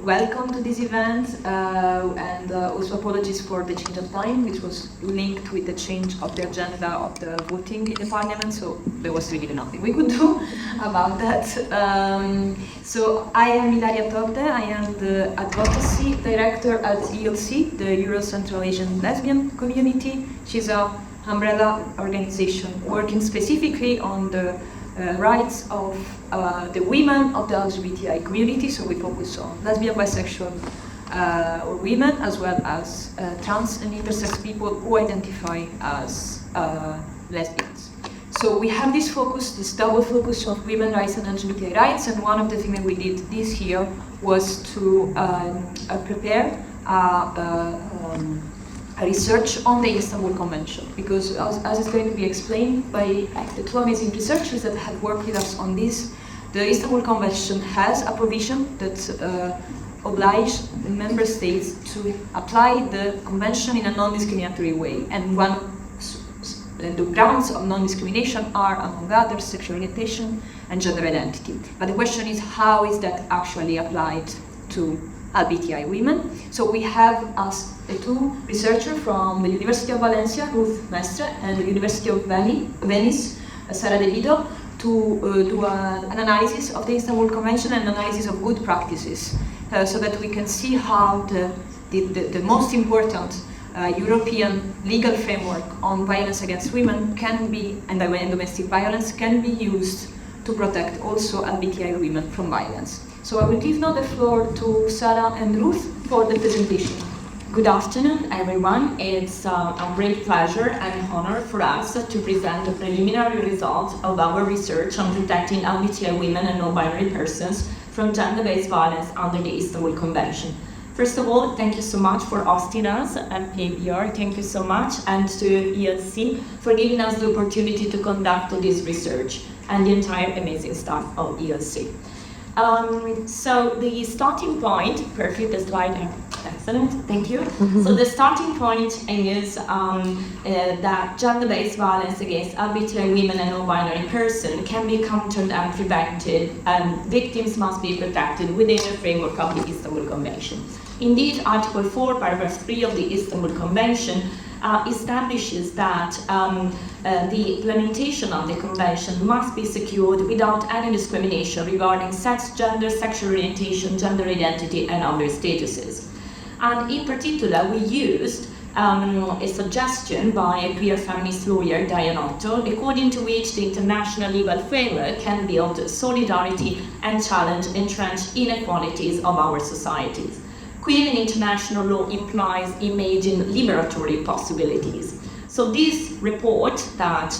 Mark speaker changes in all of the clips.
Speaker 1: welcome to this event, and also apologies for the change of time, which was linked with the change of the agenda of the voting in the parliament, so there was really nothing we could do about that. So I am Ilaria Todde, I am the Advocacy Director at ELC, the EuroCentralAsian Lesbian community. She's an umbrella organization working specifically on the rights of the women of the LGBTI community, so we focus on lesbian, bisexual, or women, as well as trans and intersex people who identify as lesbians. So we have this focus, this double focus of women's rights and LGBTI rights, and one of the things that we did this year was to prepare a research on the Istanbul Convention, because as is going to be explained by the two amazing researchers that have worked with us on this, the Istanbul Convention has a provision that obliges the member states to apply the convention in a non-discriminatory way, and the grounds of non-discrimination are, among others, sexual orientation and gender identity. But the question is, how is that actually applied to LGBTI women? So we have asked the two researchers from the University of Valencia, Ruth, Mestre, and the University of Venice, Sara Vido, to do an analysis of the Istanbul Convention and analysis of good practices, so that we can see how the most important European legal framework on violence against women can be, and domestic violence can be used to protect also LGBTI women from violence. So I will give now the floor to Sara and Ruth for the presentation.
Speaker 2: Good afternoon, everyone. It's a great pleasure and honor for us to present the preliminary results of our research on protecting LGBTI women and non-binary persons from gender-based violence under the Istanbul Convention. First of all, thank you so much for hosting us, and Bjork, thank you so much, and to ELC for giving us the opportunity to conduct this research, and the entire amazing staff of ELC. So the starting point, perfect, the slide, excellent, thank you. So the starting point is that gender-based violence against LGBTI women and non-binary persons can be countered and prevented, and victims must be protected within the framework of the Istanbul Convention. Indeed, Article 4, Paragraph 3 of the Istanbul Convention establishes that the implementation of the Convention must be secured without any discrimination regarding sex, gender, sexual orientation, gender identity, and other statuses. And in particular, we used a suggestion by a queer feminist lawyer, Diane Otto, according to which the international legal framework can build solidarity and challenge entrenched inequalities of our societies. Queer in international law implies imaging liberatory possibilities. So this report that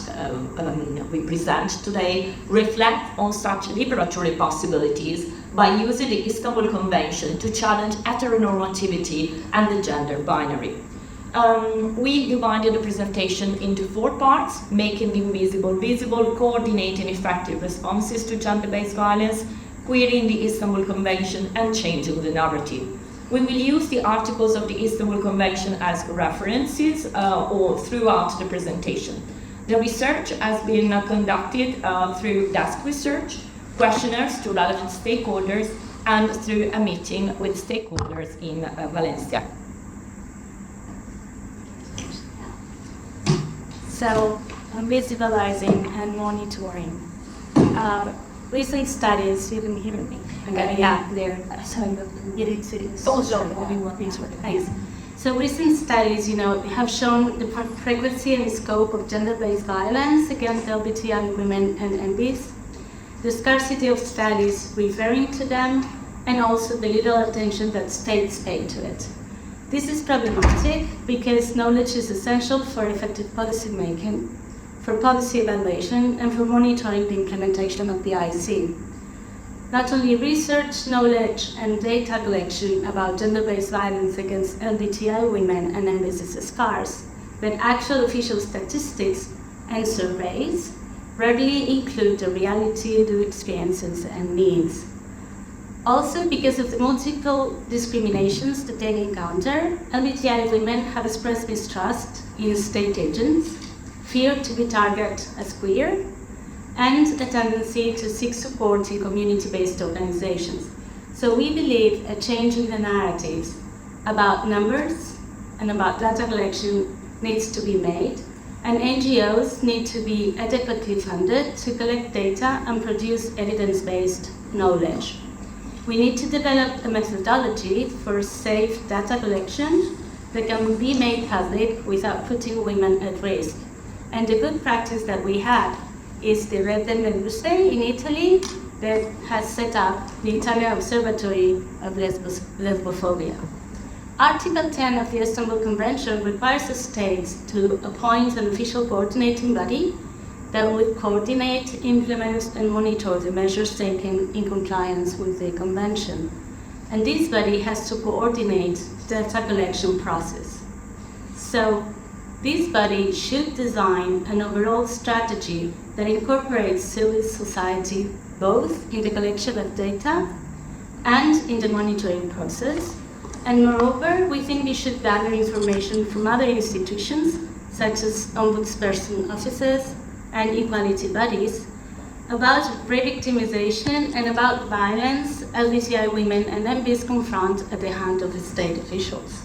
Speaker 2: we present today reflects on such liberatory possibilities by using the Istanbul Convention to challenge heteronormativity and the gender binary. We divided the presentation into 4 parts: making the invisible visible, coordinating effective responses to gender-based violence, queering the Istanbul Convention, and changing the narrative. We will use the articles of the Istanbul Convention as references or throughout the presentation. The research has been conducted through desk research, questionnaires to relevant stakeholders, and through a meeting with stakeholders in Valencia.
Speaker 3: So, visualizing and monitoring. Recent studies, you can hear me. Okay, yeah, there. So recent studies, have shown the frequency and scope of gender-based violence against LGBTI women and MBs, the scarcity of studies referring to them, and also the little attention that states pay to it. This is problematic because knowledge is essential for effective policy making, for policy evaluation, and for monitoring the implementation of the IC. Not only research, knowledge, and data collection about gender-based violence against LGBTI women and MBs is scarce, but actual official statistics and surveys rarely include the reality, the experiences, and needs. Also, because of the multiple discriminations that they encounter, LGBTI women have expressed mistrust in state agents, fear to be targeted as queer, and a tendency to seek support in community-based organizations. So we believe a change in the narratives about numbers and about data collection needs to be made, and NGOs need to be adequately funded to collect data and produce evidence-based knowledge. We need to develop a methodology for safe data collection that can be made public without putting women at risk. And the good practice that we have is the Rete Meduse in Italy that has set up the Italian Observatory of Lesbophobia. Article 10 of the Istanbul Convention requires the states to appoint an official coordinating body that would coordinate, implement, and monitor the measures taken in compliance with the Convention. And this body has to coordinate the data collection process. So this body should design an overall strategy that incorporates civil society both in the collection of data and in the monitoring process. And moreover, we think we should gather information from other institutions, such as ombudsperson offices and equality bodies, about re-victimization and about violence LGBTI women and MBs confront at the hand of state officials.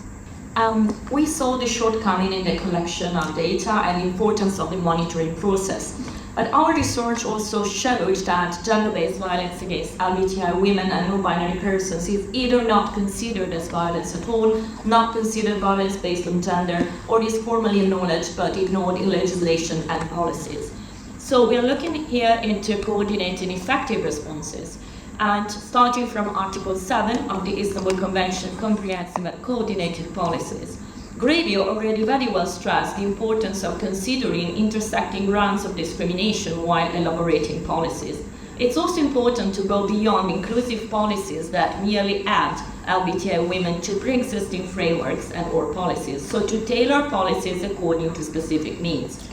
Speaker 2: We saw the shortcoming in the collection of data and the importance of the monitoring process. But our research also showed that gender-based violence against LGBTI women and non-binary persons is either not considered as violence at all, not considered violence based on gender, or is formally acknowledged but ignored in legislation and policies. So we are looking here into coordinating effective responses. And starting from Article 7 of the Istanbul Convention, comprehensive and coordinated policies. GREVIO already very well stressed the importance of considering intersecting grounds of discrimination while elaborating policies. It's also important to go beyond inclusive policies that merely add LGBTI women to pre-existing frameworks and or policies, so to tailor policies according to specific needs.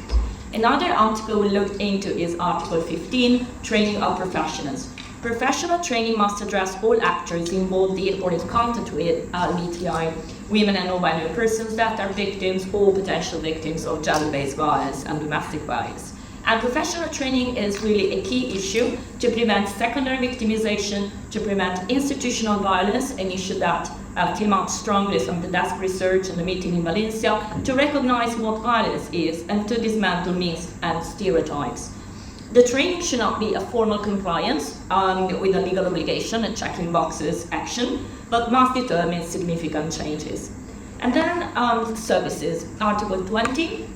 Speaker 2: Another article we looked into is Article 15, training of professionals. Professional training must address all actors involved in or in contact with LGBTI women and non-binary persons that are victims or potential victims of gender-based violence and domestic violence. And professional training is really a key issue to prevent secondary victimization, to prevent institutional violence, an issue that came out strongly from the desk research and the meeting in Valencia, to recognize what violence is and to dismantle myths and stereotypes. The training should not be a formal compliance with a legal obligation and checking boxes action, but must determine significant changes. And then services, Article 20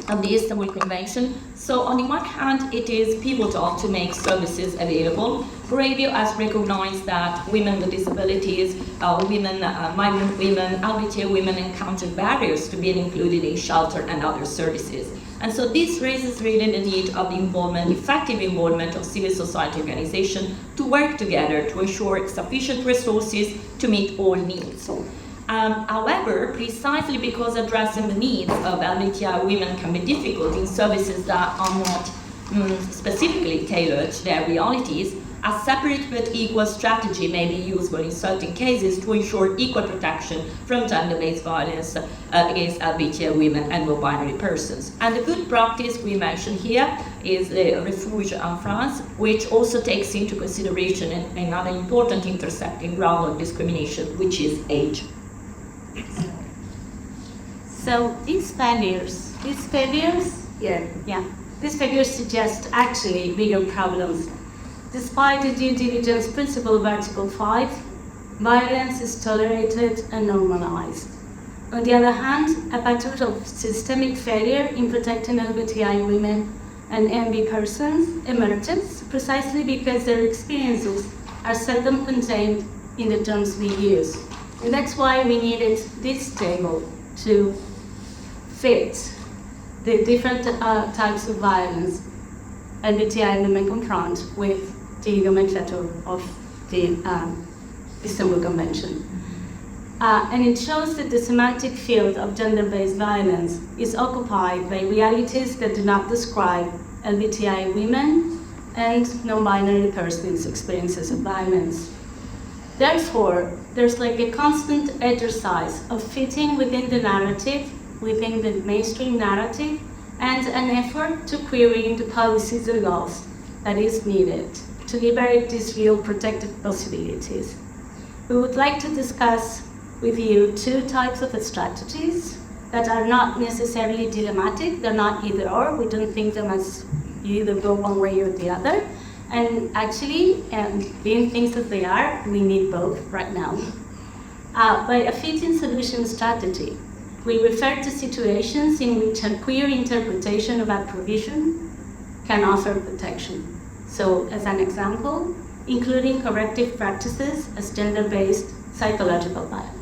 Speaker 2: of the Istanbul Convention. So on the one hand, it is pivotal to make services available. GREVIO has recognized that women with disabilities, migrant women, LGBTI women encounter barriers to being included in shelter and other services. And so this raises really the need of the involvement, effective involvement of civil society organizations to work together to ensure sufficient resources to meet all needs. However, precisely because addressing the needs of LGBTI women can be difficult in services that are not specifically tailored to their realities, a separate but equal strategy may be useful in certain cases to ensure equal protection from gender-based violence against LGBTI women and non-binary persons. And the good practice we mentioned here is the Refuge en France, which also takes into consideration another important intersecting ground of discrimination, which is age.
Speaker 3: So these failures suggest actually bigger problems. Despite the due diligence principle of Article 5, violence is tolerated and normalized. On the other hand, a pattern of systemic failure in protecting LGBTI women and MB persons emerges precisely because their experiences are seldom contained in the terms we use. And that's why we needed this table to fit the different types of violence LGBTI women confront with the nomenclature of the Istanbul Convention. And it shows that the semantic field of gender-based violence is occupied by realities that do not describe LGBTI women and non-binary persons' experiences of violence. Therefore, there's like a constant exercise of fitting within the narrative, within the mainstream narrative, and an effort to query the policies and laws that is needed to liberate these real protected possibilities. we would like to discuss with you two types of strategies that are not necessarily dilemmatic. They're not either or. We don't think them as you either go one way or the other. And actually, being things that they are, we need both right now. By a fitting solution strategy, we refer to situations in which a queer interpretation of a provision can offer protection. So, as an example, including corrective practices as gender-based psychological violence.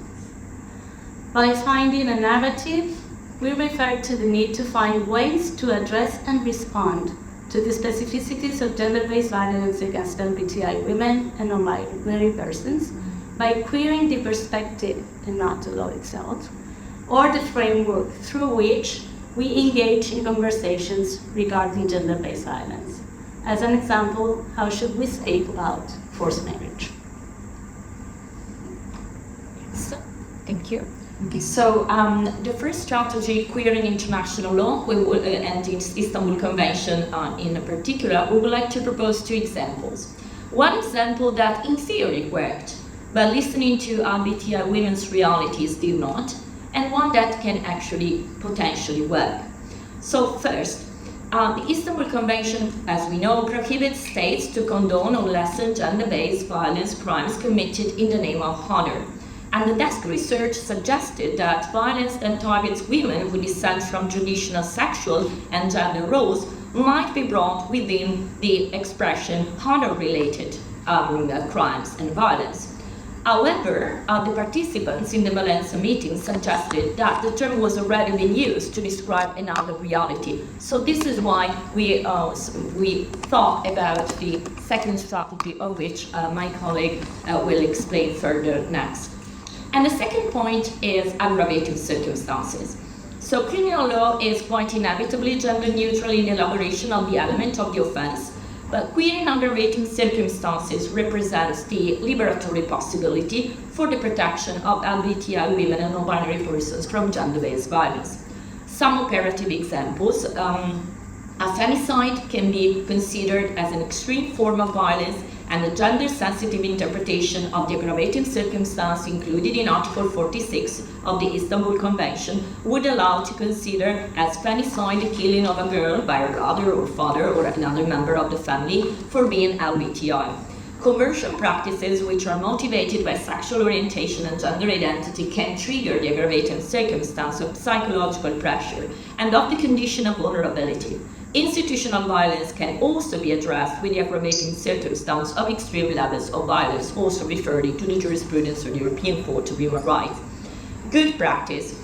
Speaker 3: By finding a narrative, we refer to the need to find ways to address and respond to the specificities of gender-based violence against LGBTI women and non-binary persons by queering the perspective and not the law itself, or the framework through which we engage in conversations regarding gender-based violence. As an example, how should we speak about forced marriage?
Speaker 2: So, thank you. Okay, so the first strategy, queering international law, and the Istanbul Convention in particular, we would like to propose two examples. One example that in theory worked, but listening to LGBTI women's realities did not, and one that can actually potentially work. So first, the Istanbul Convention, as we know, prohibits states to condone or lessen gender-based violence crimes committed in the name of honor. And the desk research suggested that violence that targets women who descend from traditional sexual and gender roles might be brought within the expression honor-related crimes and violence. However, the participants in the Valencia meeting suggested that the term was already being used to describe another reality. So this is why we thought about the second strategy, of which my colleague will explain further next. And the second point is aggravating circumstances. So criminal law is quite inevitably gender neutral in the elaboration of the element of the offense, but queer and aggravating circumstances represents the liberatory possibility for the protection of LGBTI women and non-binary persons from gender-based violence. Some operative examples, a femicide can be considered as an extreme form of violence, and the gender-sensitive interpretation of the aggravating circumstance included in Article 46 of the Istanbul Convention would allow to consider as femicide the killing of a girl by a brother or father or another member of the family for being LGBTI. Commercial practices which are motivated by sexual orientation and gender identity can trigger the aggravating circumstance of psychological pressure and of the condition of vulnerability. Institutional violence can also be addressed with the aggravating circumstance of extreme levels of violence, also referring to the jurisprudence of the European Court of Human Rights. Good practice.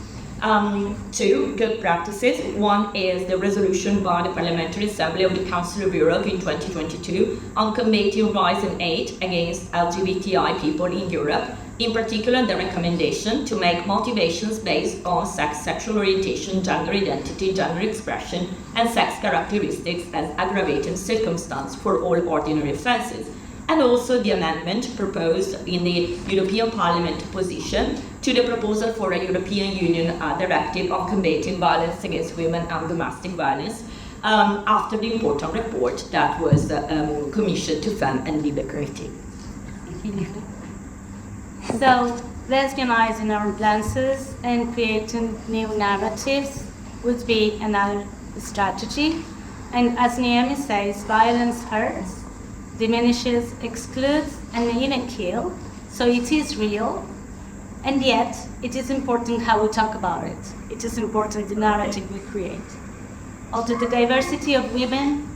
Speaker 2: Two good practices. One is the resolution by the Parliamentary Assembly of the Council of Europe in 2022 on combating violence and hate against LGBTI people in Europe. In particular, the recommendation to make motivations based on sex, sexual orientation, gender identity, gender expression, and sex characteristics as aggravating circumstance for all ordinary offences. And also the amendment proposed in the European Parliament position to the proposal for a European Union directive on combating violence against women and domestic violence after the important report that was commissioned to Femme and Liberty.
Speaker 3: So, lesbianizing our lenses and creating new narratives would be another strategy. And as Naomi says, violence hurts, diminishes, excludes, and may even kill. So it is real, and yet it is important how we talk about it. It is important the narrative we create. Although the diversity of women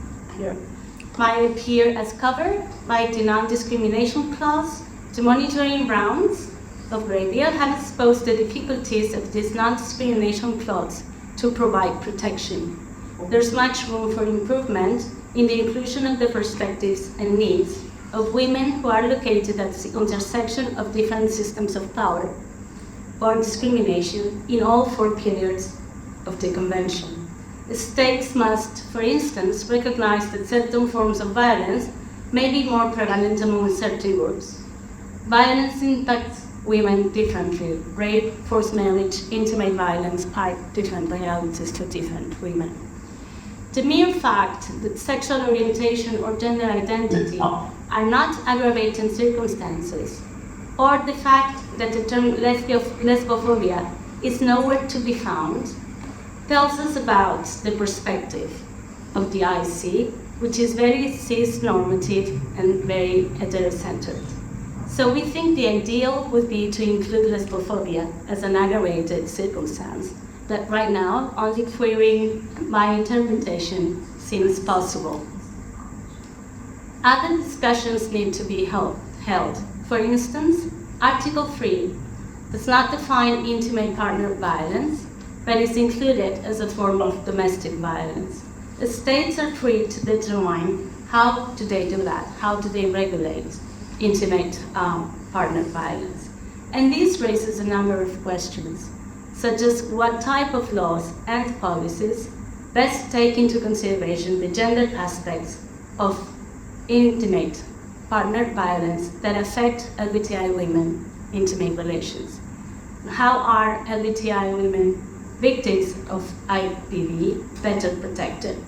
Speaker 3: might appear as covered by the non-discrimination clause, the monitoring rounds of GREVIO have exposed the difficulties of this non-discrimination clause to provide protection. There's much room for improvement in the inclusion of the perspectives and needs of women who are located at the intersection of different systems of power or discrimination in all 4 periods of the Convention. The states must, for instance, recognize that certain forms of violence may be more prevalent among certain groups. Violence impacts women differently. Rape, forced marriage, intimate violence are different violences to different women. The mere fact that sexual orientation or gender identity are not aggravating circumstances or the fact that the term lesbophobia is nowhere to be found, tells us about the perspective of the IC, which is very cis-normative and very heterocentered. So we think the ideal would be to include lesbophobia as an aggravated circumstance that right now only querying my interpretation seems possible. Other discussions need to be held. For instance, Article 3 does not define intimate partner violence, but is included as a form of domestic violence. The states are free to determine how do they do that, how do they regulate intimate partner violence. And this raises a number of questions, such as what type of laws and policies best take into consideration the gender aspects of intimate partner violence that affect LGBTI women intimate relations. How are LGBTI women victims of IPV better protected?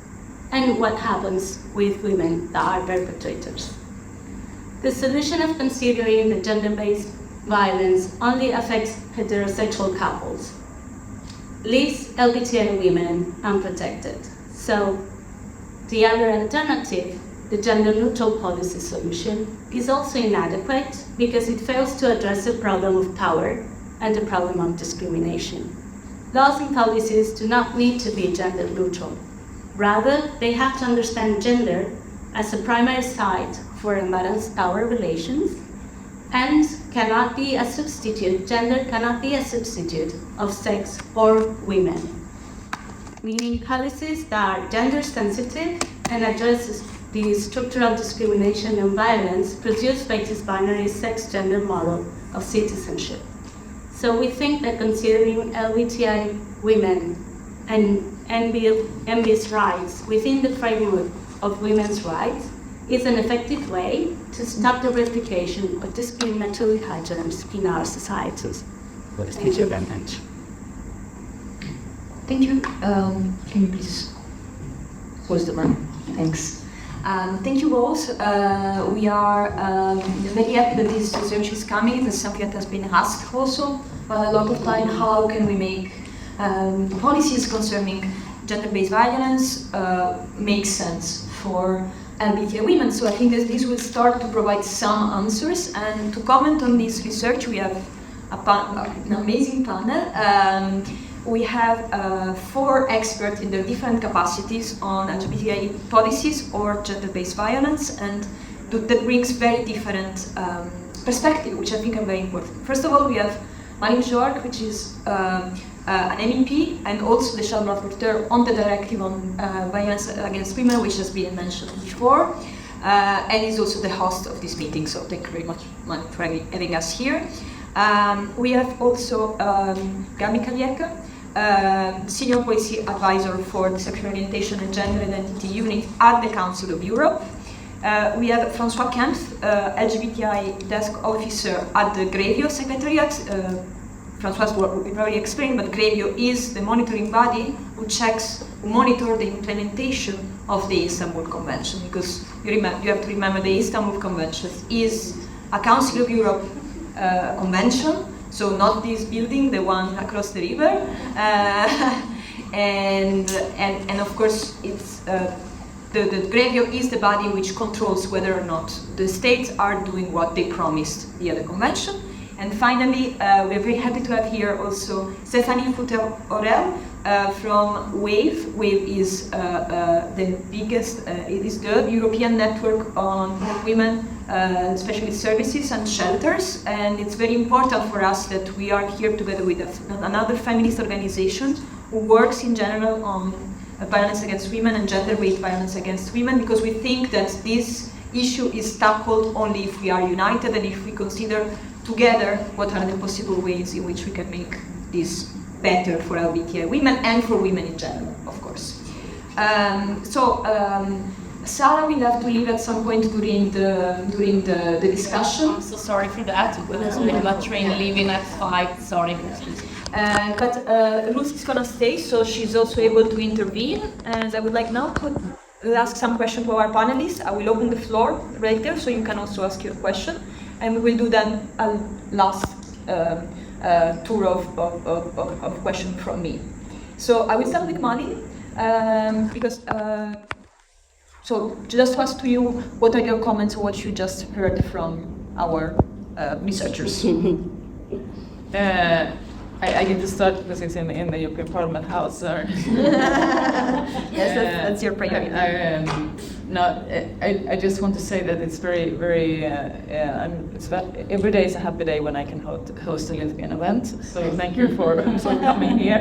Speaker 3: And what happens with women that are perpetrators? The solution of considering the gender-based violence only affects heterosexual couples, leaves LGBTI women unprotected. So the other alternative, the gender-neutral policy solution, is also inadequate because it fails to address the problem of power and the problem of discrimination. Laws and policies do not need to be gender-neutral. Rather, they have to understand gender as a primary site for imbalanced power relations and cannot be a substitute, gender cannot be a substitute of sex or women. Meaning policies that are gender-sensitive and addresses the structural discrimination and violence produced by this binary sex-gender model of citizenship. So we think that considering LGBTI women and MB's rights within the framework of women's rights is an effective way to stop the replication of discriminatory hygienics in our societies.
Speaker 4: Thank you very much.
Speaker 1: Thank you. Can you please pause the mic? Thanks. Thank you both. We are very happy that this research is coming. It's something that has been asked also a lot of time. How can we make policies concerning gender-based violence make sense for LGBTI women? So I think that this will start to provide some answers. And to comment on this research, we have an amazing panel. We have 4 experts in their different capacities on LGBTI policies or gender-based violence, and that brings very different perspectives, which I think are very important. First of all, we have Malin Bjork, which is an MEP and also the shadow rapporteur on the Directive on violence against women, which has been mentioned before, and is also the host of this meeting, so thank you very much for having us here. We have also Gabriella Senior Policy Advisor for the Sexual Orientation and Gender Identity Unit at the Council of Europe. We have Francoise Kempf, LGBTI Desk Officer at the GREVIO Secretariat. Francoise will probably explain, but GREVIO is the monitoring body who monitor the implementation of the Istanbul Convention, because you have to remember the Istanbul Convention is a Council of Europe convention, so not this building, the one across the river, and of course it's the GREVIO is the body which controls whether or not the states are doing what they promised via the convention. And finally, we're very happy to have here also Stephanie Futter-Orel from WAVE. WAVE is the biggest, it is the European network on women, especially services and shelters. And it's very important for us that we are here together with another feminist organization who works in general on violence against women and gender-based violence against women, because we think that this issue is tackled only if we are united and if we consider together what are the possible ways in which we can make this better for LGBTI women and for women in general, of course. Sara will have to leave at some point during the discussion.
Speaker 5: I'm so sorry for that. It was very much train leaving at 5. Sorry.
Speaker 1: But Ruth is gonna stay, so she's also able to intervene. And I would like now to ask some questions to our panelists. I will open the floor right there, so you can also ask your question. and we will do then a last tour of questions from me. So I will start with Malin, because so just to ask to you, what are your comments on what you just heard from our researchers?
Speaker 6: I get to start because it's in the European Parliament House. Or
Speaker 1: Yes, that's your priority.
Speaker 6: I just want to say that it's very, very. Every day is a happy day when I can host a lesbian event. So thank you for coming here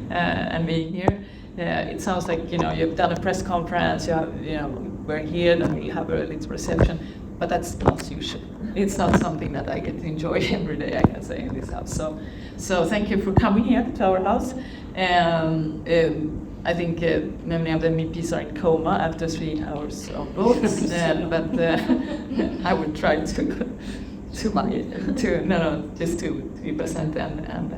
Speaker 6: and being here. It sounds like you've done a press conference. We're here, then we'll have a little reception. But that's not usual. It's not something that I get to enjoy every day, I can say, in this house. So thank you for coming here to our house. I think many of the MEPs are in coma after 3 hours of votes, but I will try just to be present. And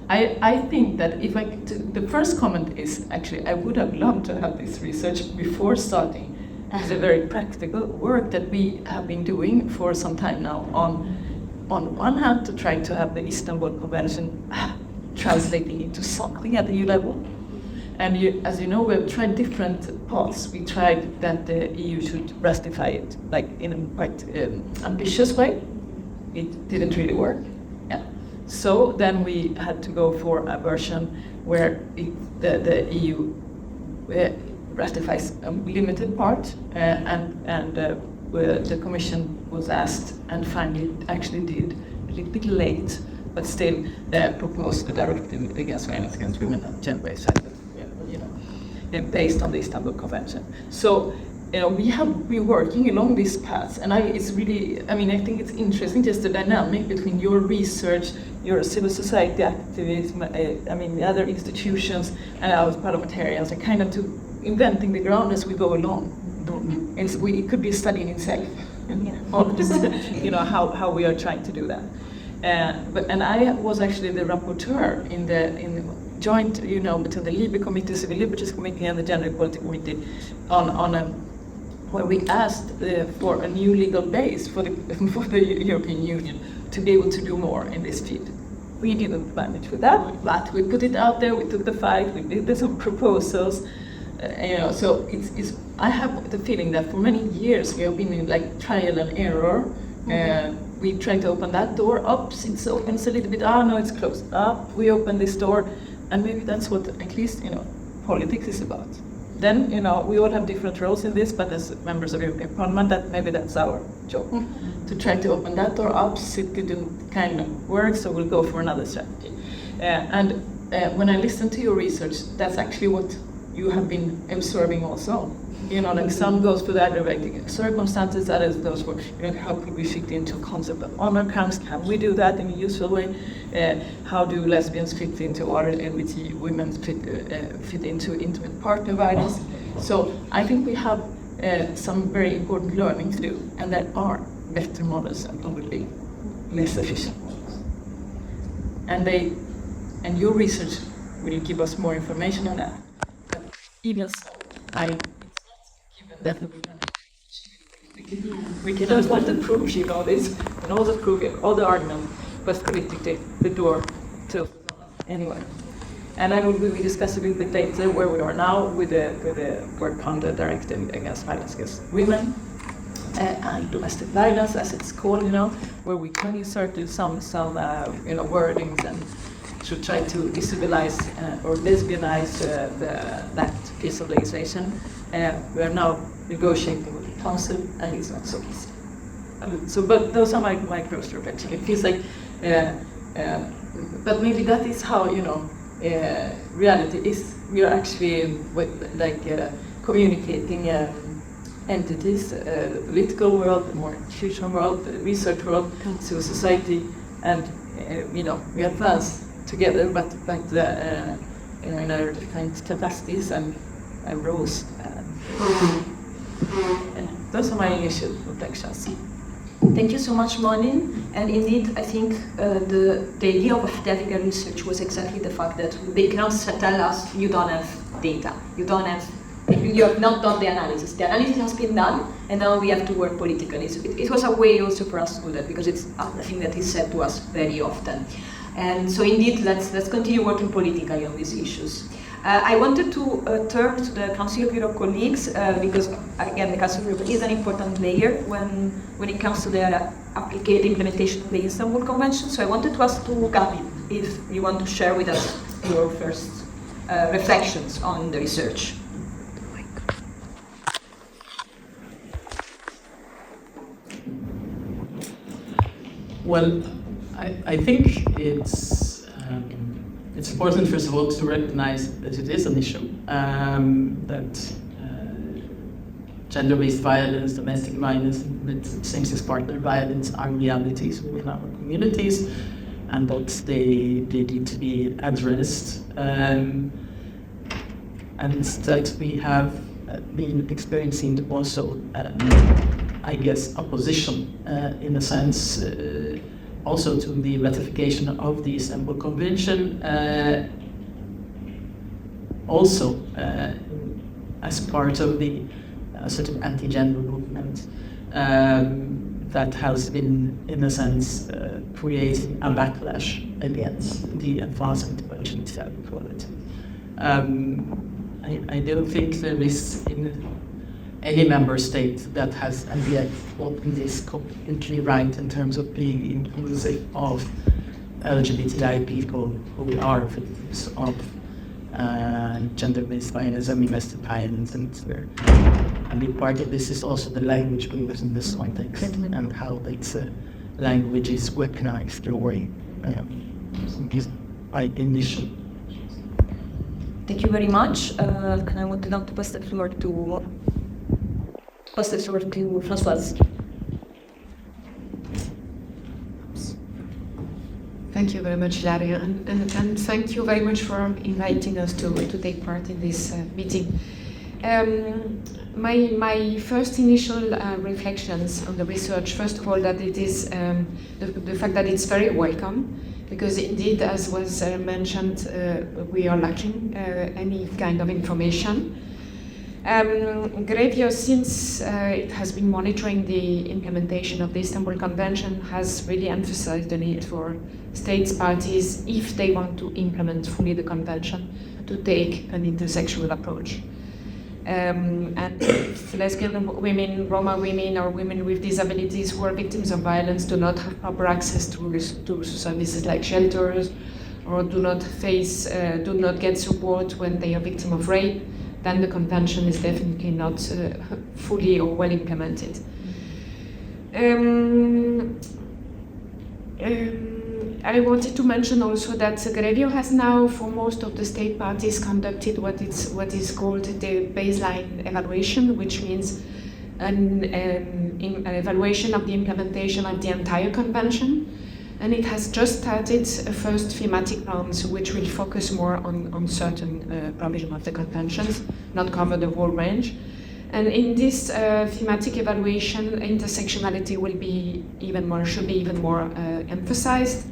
Speaker 6: I think that the first comment is actually I would have loved to have this research before starting. It's a very practical work that we have been doing for some time now. On one hand, to try to have the Istanbul Convention translating into something at the EU level. And as you know, we've tried different paths. We tried that the EU should ratify it, like in a quite ambitious way. It didn't really work. Yeah. So then we had to go for a version where the EU ratifies a limited part, and the Commission was asked, and finally actually did, a little bit late, but still proposed a directive against violence against women and gender-based violence, based on the Istanbul Convention. So we have been working along this path, and I think it's interesting just the dynamic between your research, your civil society activism, the other institutions, and our parliamentarians, and kind of to inventing the ground as we go along. And it could be a study in itself, how we are trying to do that. And I was actually the rapporteur in the joint, between the Libe Committee, Civil Liberties Committee, and the Gender Equality Committee, where we asked for a new legal base for the European Union to be able to do more in this field. We didn't manage with that, but we put it out there. We took the fight. We did some proposals. So I have the feeling that for many years we have been in like trial and error. We tried to open that door up, it's open a little bit, no, it's closed up. We open this door, and maybe that's what at least politics is about. Then we all have different roles in this, but as members of the European Parliament, that's our job to try to open that door up. It didn't kind of work, so we'll go for another strategy. When I listen to your research, that's actually what you have been observing also. Like some goes for the aggravating circumstances, others goes for how could we fit into a concept of honor crimes? Can we do that in a useful way? How do lesbians fit into other LGBT women fit into intimate partner violence? So I think we have some very important learning to do, and there are better models and probably less efficient models. And your research will give us more information on that. Even so, that we cannot want to prove this, and also prove all the argument was politically the door to anyway. And I will be discussing a little bit later where we are now with the work on the Directive against violence against women and domestic violence, as it's called, where we can insert some wordings and should try to visibilize or lesbianize that piece of legislation. We are now negotiating with the council, and it's not so easy. But those are my close reflections. It feels like, but maybe that is how reality is. We are actually communicating entities, the political world, the more institutional world, the research world, civil society, and we advance together, but in our kind of capacities and roles. Those are my initial reflections.
Speaker 1: Thank you so much, Malin. And indeed, I think the idea of ethical research was exactly the fact that they cannot tell us you don't have data, you don't have You have not done the analysis. The analysis has been done, and now we have to work politically. So it was a way also for us to do that, because it's a thing that is said to us very often. And so indeed, let's continue working politically on these issues. I wanted to turn to the Council of Europe colleagues, because again, the Council of Europe is an important layer when it comes to the application implementation of the Istanbul Convention. So I wanted to ask to Gabi if you want to share with us your first reflections on the research.
Speaker 7: Well, I think it's important, first of all, to recognize that it is an issue, that gender-based violence, domestic violence, and same-sex partner violence are realities within our communities, and that they need to be addressed, and that we have been experiencing also, I guess, opposition in a sense, also to the ratification of the Istanbul Convention, also as part of the sort of anti-gender movement that has been, in a sense, creating a backlash against the advancement of gender equality. I don't think there is in any member state that has yet gotten this completely right in terms of being inclusive of LGBTI people who are victims of gender-based violence and domestic violence. And a big part of this is also the language we use in this context and how this language is weaponized or by initial.
Speaker 1: Thank you very much. I want now to pass the floor to Francoise.
Speaker 8: Thank you very much, Ilaria, and thank you very much for inviting us to take part in this meeting. My first initial reflections on the research, first of all, that it is the fact that it's very welcome, because indeed, as was mentioned, we are lacking any kind of information. GREVIO, since it has been monitoring the implementation of the Istanbul Convention, has really emphasized the need for states parties, if they want to implement fully the convention, to take an intersexual approach. And if lesbian women, Roma women, or women with disabilities who are victims of violence do not have proper access to services like shelters, or do not get support when they are victims of rape, then the convention is definitely not fully or well implemented. I wanted to mention also that GREVIO has now, for most of the state parties, conducted what is called the baseline evaluation, which means an evaluation of the implementation of the entire convention. And it has just started a first thematic round, which will focus more on certain provisions of the conventions, not cover the whole range. And in this thematic evaluation, intersectionality should be even more emphasized.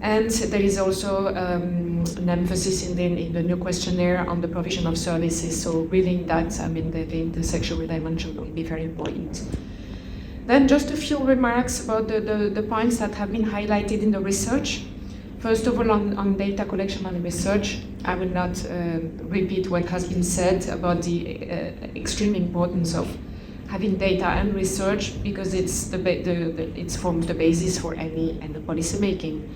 Speaker 8: And there is also an emphasis in the new questionnaire on the provision of services. So reading that, the intersexual dimension will be very important. Then just a few remarks about the points that have been highlighted in the research. First of all, on data collection and research, I will not repeat what has been said about the extreme importance of having data and research, because it forms the basis for any policy making,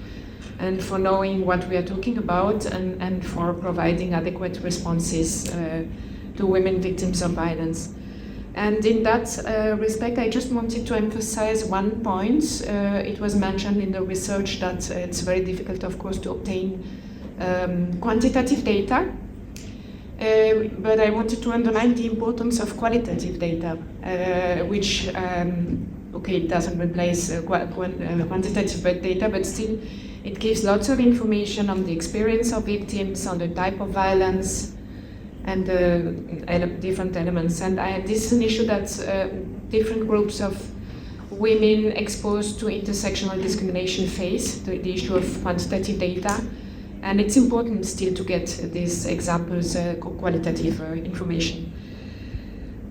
Speaker 8: and for knowing what we are talking about, and for providing adequate responses to women victims of violence. And in that respect, I just wanted to emphasize one point. It was mentioned in the research that it's very difficult, of course, to obtain quantitative data. But I wanted to underline the importance of qualitative data, which, it doesn't replace quantitative data, but still it gives lots of information on the experience of victims, on the type of violence, and different elements. And this is an issue that different groups of women exposed to intersectional discrimination face, the issue of quantitative data. And it's important still to get these examples, qualitative information.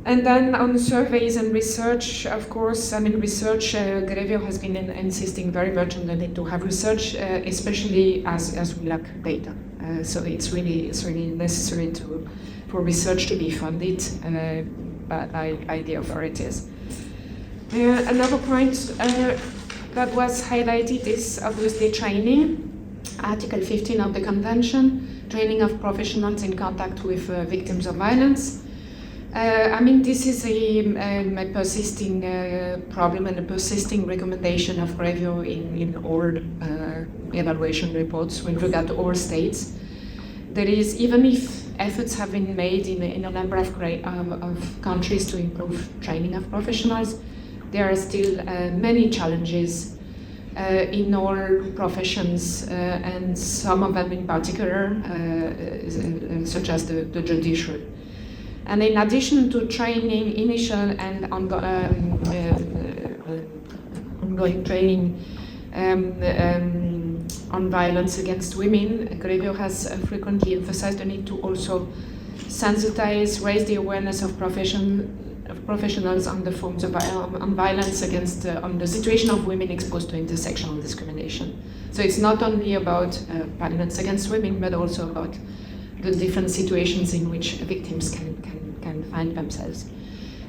Speaker 8: And then on surveys and research, of course, research, GREVIO has been insisting very much on the need to have research, especially as we lack data. So it's really necessary for research to be funded by the authorities. Another point that was highlighted is obviously training. Article 15 of the Convention, training of professionals in contact with victims of violence. This is a persisting problem and a persisting recommendation of GREVIO in all evaluation reports with regard to all states. There is, even if efforts have been made in a number of countries to improve training of professionals, there are still many challenges in all professions, and some of them in particular, such as the judiciary. And in addition to training, initial and ongoing training on violence against women, GREVIO has frequently emphasized the need to also sensitize, raise the awareness of professionals on the forms of on violence against, on the situation of women exposed to intersectional discrimination. So it's not only about violence against women, but also about the different situations in which victims can find themselves.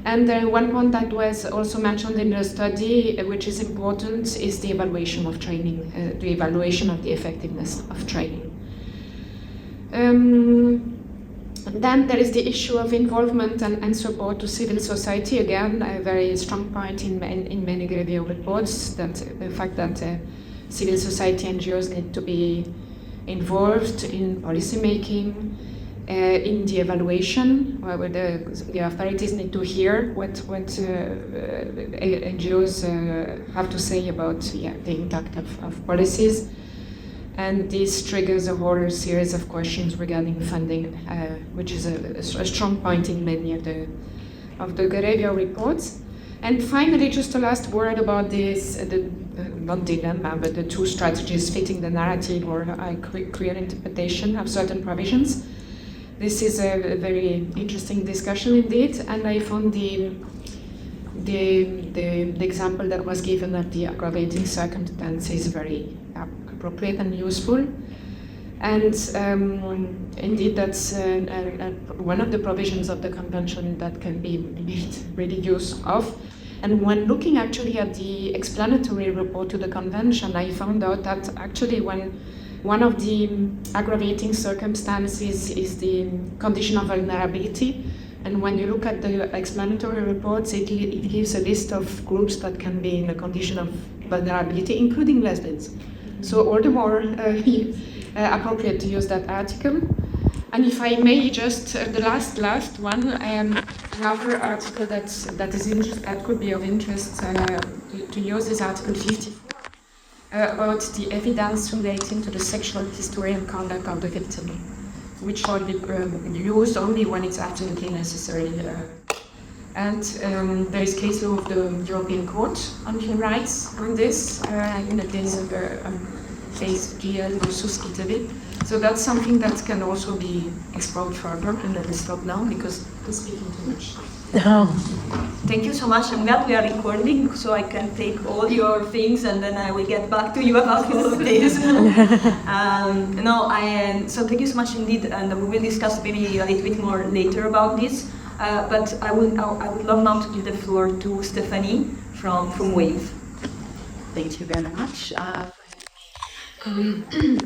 Speaker 8: And one point that was also mentioned in the study, which is important, is the evaluation of training, the evaluation of the effectiveness of training. Then there is the issue of involvement and support to civil society. Again, a very strong point in many GREVIO reports, that the fact that civil society NGOs need to be involved in policy making, in the evaluation, where the authorities need to hear what NGOs have to say about the impact of policies. And this triggers a whole series of questions regarding funding, which is a strong point in many of the GREVIO reports. And finally, just a last word about this, not dilemma, but the two strategies fitting the narrative or a clear interpretation of certain provisions. This is a very interesting discussion indeed, and I found the example that was given of the aggravating circumstances very appropriate and useful. And indeed, that's one of the provisions of the Convention that can be made really use of. And when looking actually at the explanatory report to the Convention, I found out that actually one of the aggravating circumstances is the condition of vulnerability. And when you look at the explanatory reports, it gives a list of groups that can be in a condition of vulnerability, including lesbians. So all the more appropriate to use that article. And if I may, just the last one, another article that could be of interest to use is Article 54. About the evidence relating to the sexual history and conduct of the victim, which should be used only when it's absolutely necessary. And there is case law of the European Court on Human Rights on this, in the case of case GL versus Italy. So that's something that can also be explored further, and let me stop now because I'm speaking too much. Thank you so much. I'm glad we are recording, so I can take all your things and then I will get back to you about all of this. So thank you so much indeed, and we will discuss maybe a little bit more later about this. But I would love now to give the floor to Stephanie from WAVE.
Speaker 9: Thank you very much.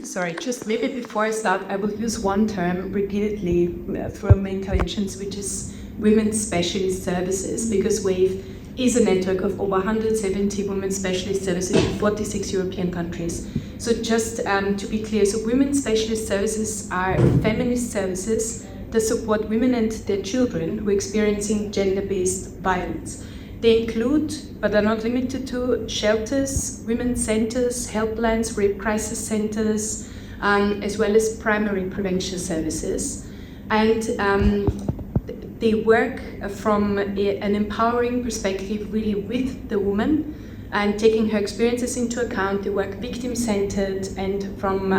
Speaker 9: Sorry, just maybe before I start, I will use one term repeatedly through my interventions, which is Women's Specialist Services, because WAVE is a network of over 170 women's specialist services in 46 European countries. So just to be clear, so Women's Specialist Services are feminist services that support women and their children who are experiencing gender-based violence. They include, but are not limited to, shelters, women's centers, helplines, rape crisis centers, as well as primary prevention services. And they work from an empowering perspective really with the woman and taking her experiences into account. They work victim-centered and from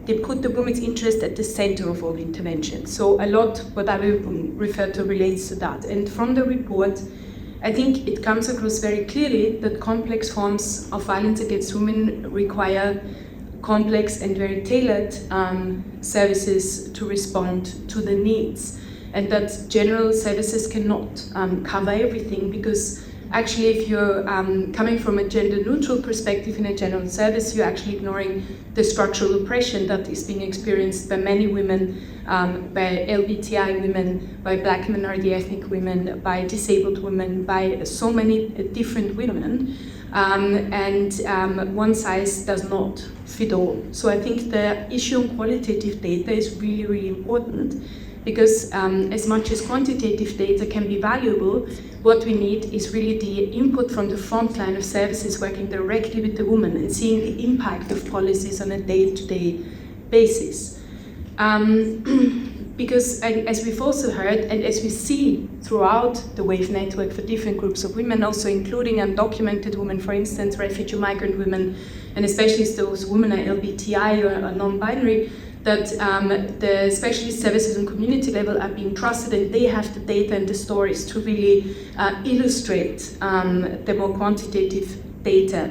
Speaker 9: they put the women's interest at the center of all intervention. So a lot what I will refer to relates to that. And from the report, I think it comes across very clearly that complex forms of violence against women require complex and very tailored services to respond to the needs, and that general services cannot cover everything, because actually if you're coming from a gender-neutral perspective in a general service, you're actually ignoring the structural oppression that is being experienced by many women, by LGBTI women, by Black minority ethnic women, by disabled women, by so many different women, and one size does not fit all. So I think the issue of qualitative data is really, really important, because as much as quantitative data can be valuable, what we need is really the input from the front line of services working directly with the woman and seeing the impact of policies on a day-to-day basis. Because as we've also heard, and as we see throughout the WAVE network for different groups of women, also including undocumented women, for instance, refugee migrant women, and especially those women are LGBTI or non-binary, that the specialist services on community level are being trusted, and they have the data and the stories to really illustrate the more quantitative data.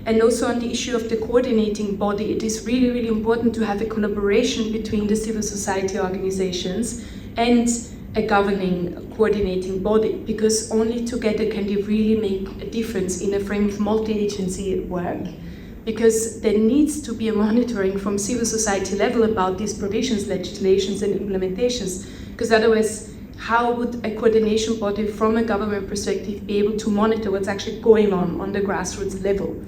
Speaker 9: And also on the issue of the coordinating body, it is really, really important to have a collaboration between the civil society organizations and a governing coordinating body, because only together can they really make a difference in a frame of multi-agency work. Because there needs to be a monitoring from civil society level about these provisions, legislations and implementations, because otherwise how would a coordination body from a government perspective be able to monitor what's actually going on the grassroots level?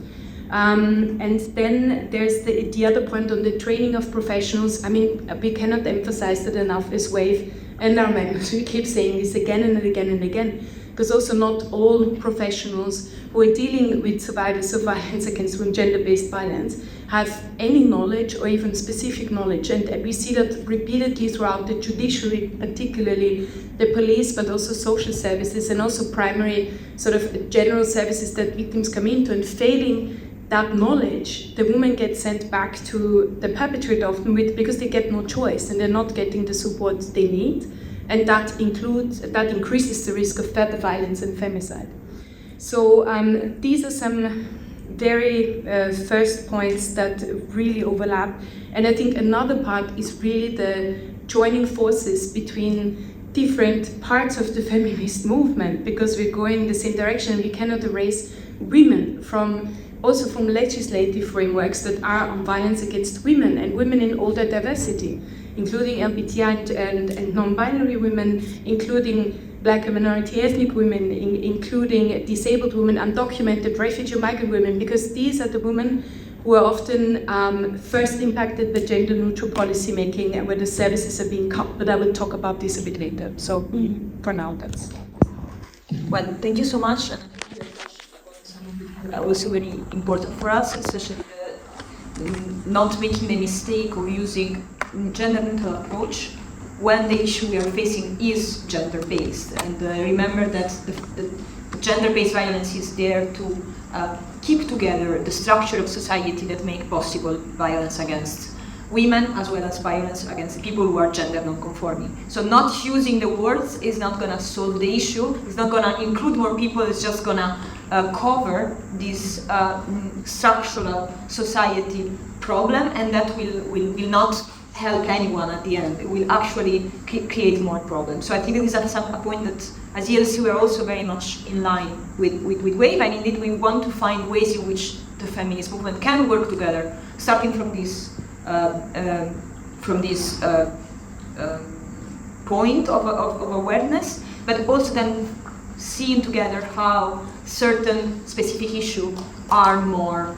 Speaker 9: And then there's the other point on the training of professionals. I mean, we cannot emphasize that enough as WAVE and our members. We keep saying this again and again and again, because also not all professionals who are dealing with survivors of violence against women, gender-based violence, have any knowledge or even specific knowledge. And we see that repeatedly throughout the judiciary, particularly the police, but also social services and also primary sort of general services that victims come into, and failing that knowledge, the women get sent back to the perpetrator often because they get no choice and they're not getting the support they need. And that increases the risk of further violence and femicide. So these are some very first points that really overlap. And I think another part is really the joining forces between different parts of the feminist movement, because we're going in the same direction. We cannot erase women from legislative frameworks that are on violence against women and women in all their diversity, including LGBTI and non-binary women, including Black and minority ethnic women, including disabled women, undocumented refugee migrant women, because these are the women who are often first impacted by gender-neutral policy making and where the services are being cut. But I will talk about this a bit later. So for now, that's...
Speaker 1: Well, thank you so much. Also very important for us, especially not making the mistake of using gender-neutral approach when the issue we are facing is gender-based. And remember that the gender-based violence is there to keep together the structure of society that make possible violence against women as well as violence against people who are gender non-conforming. So not using the words is not going to solve the issue, it's not going to include more people, it's just going to cover this structural society problem, and that will not help anyone at the end. It will actually create more problems. So I think this is a point that as ELC we are also very much in line with WAVE, and indeed we want to find ways in which the feminist movement can work together, starting from this point of awareness, but also then seeing together how certain specific issues are more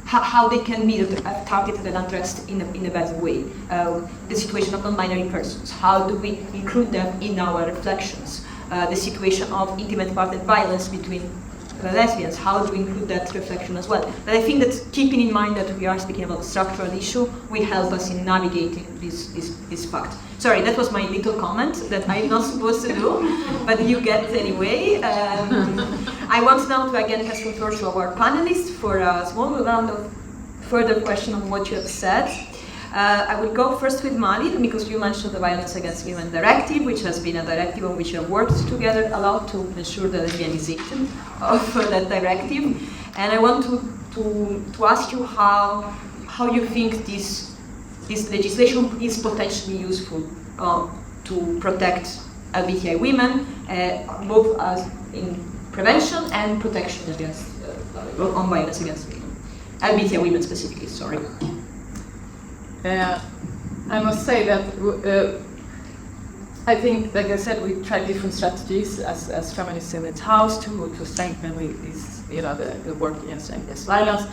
Speaker 1: how they can be targeted and addressed in a better way. The situation of non-binary persons, how do we include them in our reflections? The situation of intimate partner violence between lesbians, how do we include that reflection as well? But I think that keeping in mind that we are speaking about a structural issue will help us in navigating this fact. Sorry, that was my little comment that I'm not supposed to do, but you get anyway. I want now to again pass the floor to our panelists for a small round of further question on what you have said. I will go first with Malin, because you mentioned the Violence Against Women Directive, which has been a directive on which you have worked together a lot to ensure the lesbianization of that directive. And I want to ask you how you think this legislation is potentially useful to protect LGBTI women, both as in prevention and protection against on violence against women. LGBTI women specifically, sorry.
Speaker 6: I must say that I think, like I said, we tried different strategies as feminists in this house to strengthen the work against violence.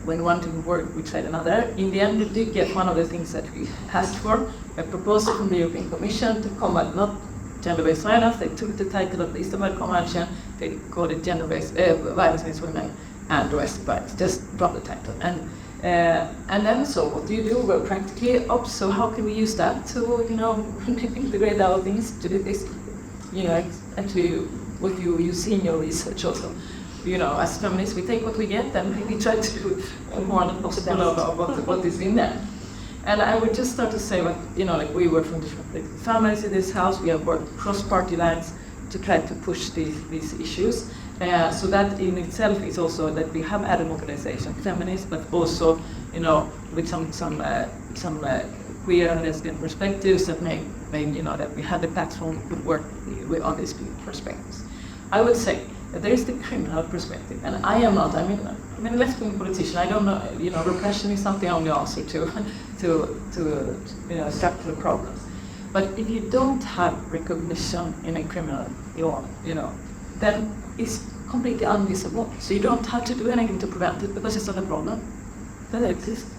Speaker 6: When one didn't work, we tried another. In the end, we did get one of the things that we asked for, a proposal from the European Commission to combat not gender-based violence. They took the title of the Istanbul Convention, they called it gender-based violence against women and domestic violence, just drop the title. And then, so what do you do? Well, practically, so how can we use that to, integrate our things to do this? Actually, what you see in your research also. As feminists, we take what we get and we try to do more than possible of what is in there. And I would just start to say, we were from different political families in this house. We have worked cross-party lines to try to push these issues. So that in itself is also that we have added mobilization, feminists, but also, with some queer and lesbian perspectives that made that we had the platform to work on these perspectives. I would say that there is the criminal perspective, and I am not. I'm a lesbian politician. I don't know. Repression is not the only answer to structural problems. But if you don't have recognition in a criminal law, then it's completely invisible. So you don't have to do anything to prevent it because it's not a problem. Then it exists.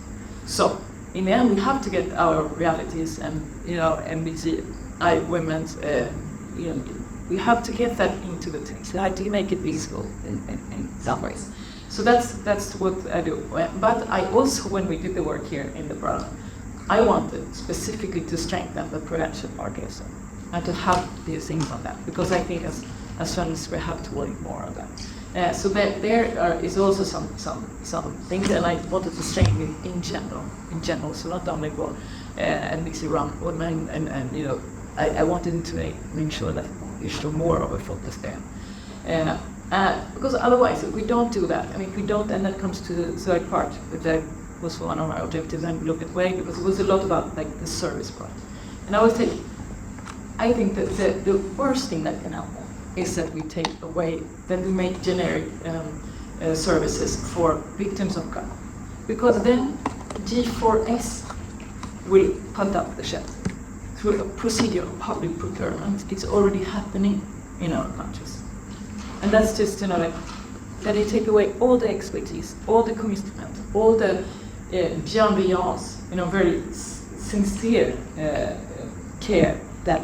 Speaker 6: So in the end, we have to get our realities and LGBTI women's. We have to get that into the text. We have to make it visible in some ways. So that's what I do. But I also, when we did the work here in the Parliament, I wanted specifically to strengthen the prevention part also, and to have these things on that, because I think as feminists we have to work more on that. So there is also some things, and I wanted to strengthen it in general. So not only for NBC around women, and I wanted to make sure that you show more of a focus there. Because otherwise, if we don't do that, if we don't, and that comes to the third part, that was one of our objectives, and we look at way, because it was a lot about the service part. And I think that the worst thing that can happen is that we take away, then we make generic services for victims of crime. Because then G4S will put up the shelf through a procedure of public procurement. It's already happening in our countries. And that's just, that they take away all the expertise, all the commitment, all the bienveillance, very sincere care that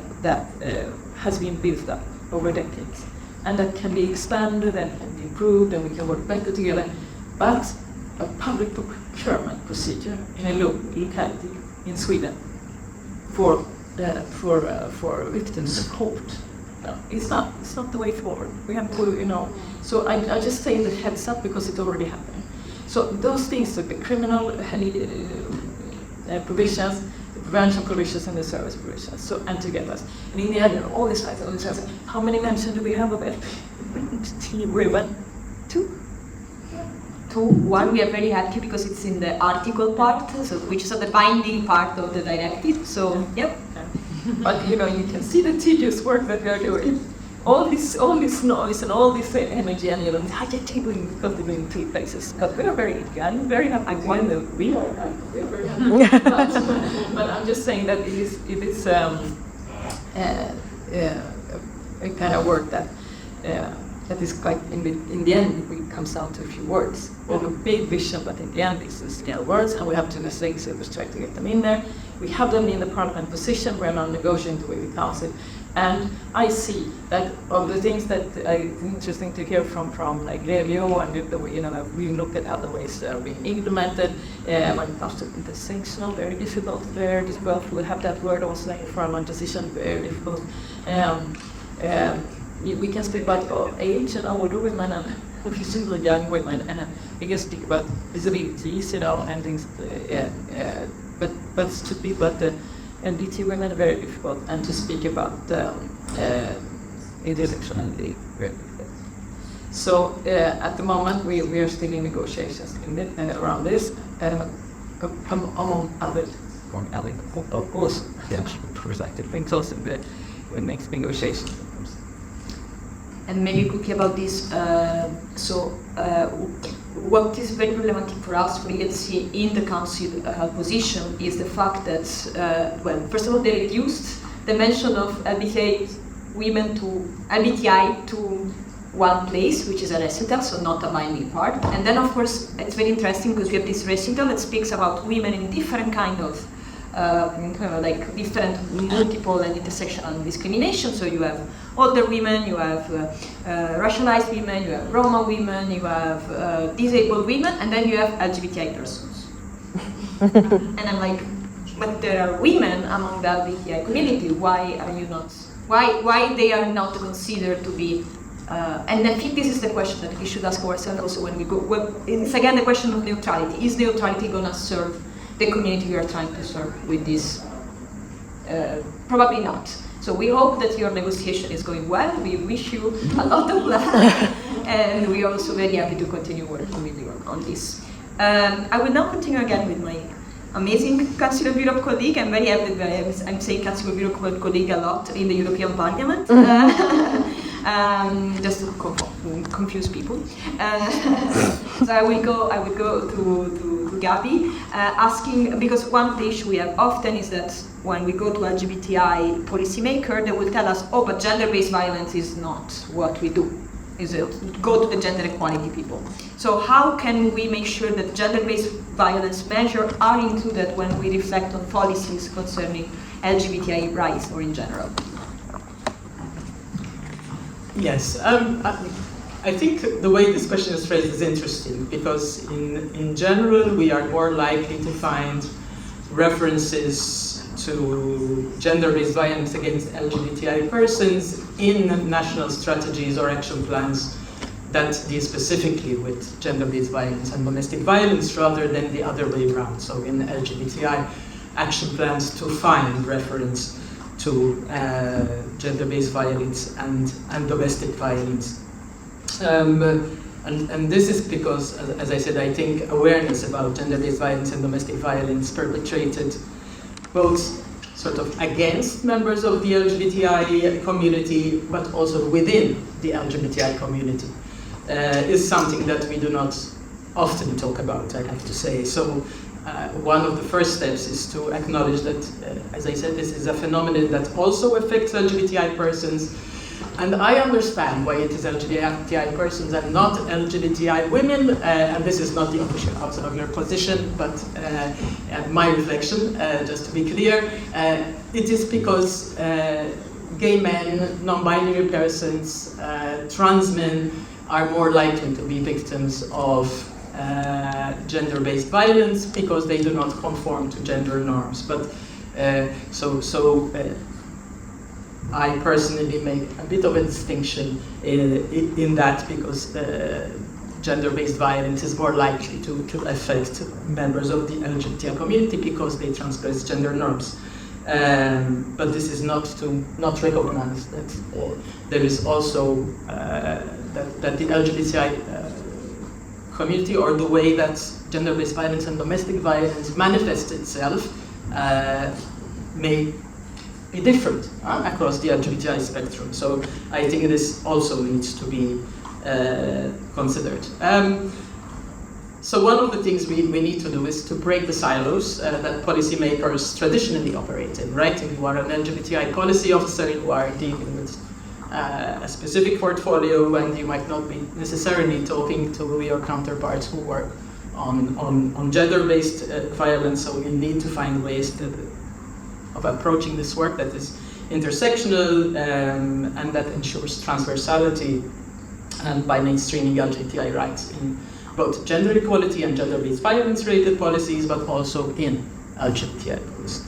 Speaker 6: has been built up over decades, and that can be expanded and can be improved, and we can work better together. But a public procurement procedure in a locality in Sweden for victims support, it's not the way forward. We have to, So I just say the heads up because it's already happening. So those things, like the criminal provisions, the prevention provisions, and the service provisions. So, and together. And in the end, all these fights, how many mentions do we have of LGBT women? Two.
Speaker 1: One, we are very happy because it's in the article part, so which is the binding part of the directive. So, yep.
Speaker 6: But you can see the tedious work that we are doing. All this noise and all this energy, and how you doing because they're in 3 places. But we are very happy. I'm very happy. We are very happy. But I'm just saying that it is a kind of work that is quite in the end it comes down to a few words. We have a big vision, but in the end it's still words, and we have to just things, so we try to get them in there. We have them in the Parliament position. We're now negotiating with the Council. And I see that of the things that it's interesting to hear from GREVIO, and we look at other ways that are being implemented. When it comes to intersectional, very difficult. We have that word also in Parliament decision, very difficult. We can speak about age and older women and single young women, and I guess think about disabilities, and things. But LGBT women are very difficult, and to speak about intersectionality very difficult. So at the moment we are still in negotiations around this, among other, of course, perspective things also with next negotiations.
Speaker 1: And maybe quickly about this, what is very problematic for us, for ELC, in the Council position is the fact that, first of all, they reduced the mention of LGBTI to one place, which is a recital, so not a binding part. And then, of course, it's very interesting because we have this recital that speaks about women in different kind of different multiple and intersectional discrimination. So you have older women, you have racialized women, you have Roma women, you have disabled women, and then you have LGBTI persons. And I'm like, but there are women among the LGBTI community. Why are you not? Why they are not considered to be? And I think this is the question that we should ask ourselves also when we go. Well, it's again the question of neutrality. Is neutrality going to serve the community we are trying to serve with this? Probably not. So we hope that your negotiation is going well. We wish you a lot of luck, and we are also very happy to continue working with you on this. I will now continue again with my amazing Council of Europe colleague. I'm very happy that I'm saying Council of Europe colleague a lot in the European Parliament. Just to confuse people. So I will go to Gabi, asking, because one of the issues we have often is that when we go to LGBTI policymaker, they will tell us, oh, but gender-based violence is not what we do. Go to the gender equality people. So how can we make sure that gender-based violence measures are included when we reflect on policies concerning LGBTI rights or in general?
Speaker 7: Yes, I think the way this question is phrased is interesting because in general we are more likely to find references to gender-based violence against LGBTI persons in national strategies or action plans that deal specifically with gender-based violence and domestic violence rather than the other way around. So in LGBTI action plans to find reference to gender-based violence and domestic violence. And this is because, as I said, I think awareness about gender-based violence and domestic violence perpetrated both sort of against members of the LGBTI community, but also within the LGBTI community, is something that we do not often talk about, I have to say. So one of the first steps is to acknowledge that, as I said, this is a phenomenon that also affects LGBTI persons. And I understand why it is LGBTI persons and not LGBTI women, and this is not the official answer of your position, but my reflection, just to be clear, it is because gay men, non-binary persons, trans men are more likely to be victims of gender-based violence because they do not conform to gender norms. But I personally make a bit of a distinction in that because gender-based violence is more likely to affect members of the LGBTI community because they transgress gender norms. But this is not to not recognize that there is also that the LGBTI community, or the way that gender-based violence and domestic violence manifests itself, may be different across the LGBTI spectrum. So I think this also needs to be considered. So one of the things we need to do is to break the silos that policymakers traditionally operate in, right? If you are an LGBTI policy officer, you are dealing with a specific portfolio, and you might not be necessarily talking to your counterparts who work on gender-based violence. So you need to find ways of approaching this work that is intersectional and that ensures transversality, and by mainstreaming LGBTI rights in both gender equality and gender-based violence-related policies, but also in LGBTI policies.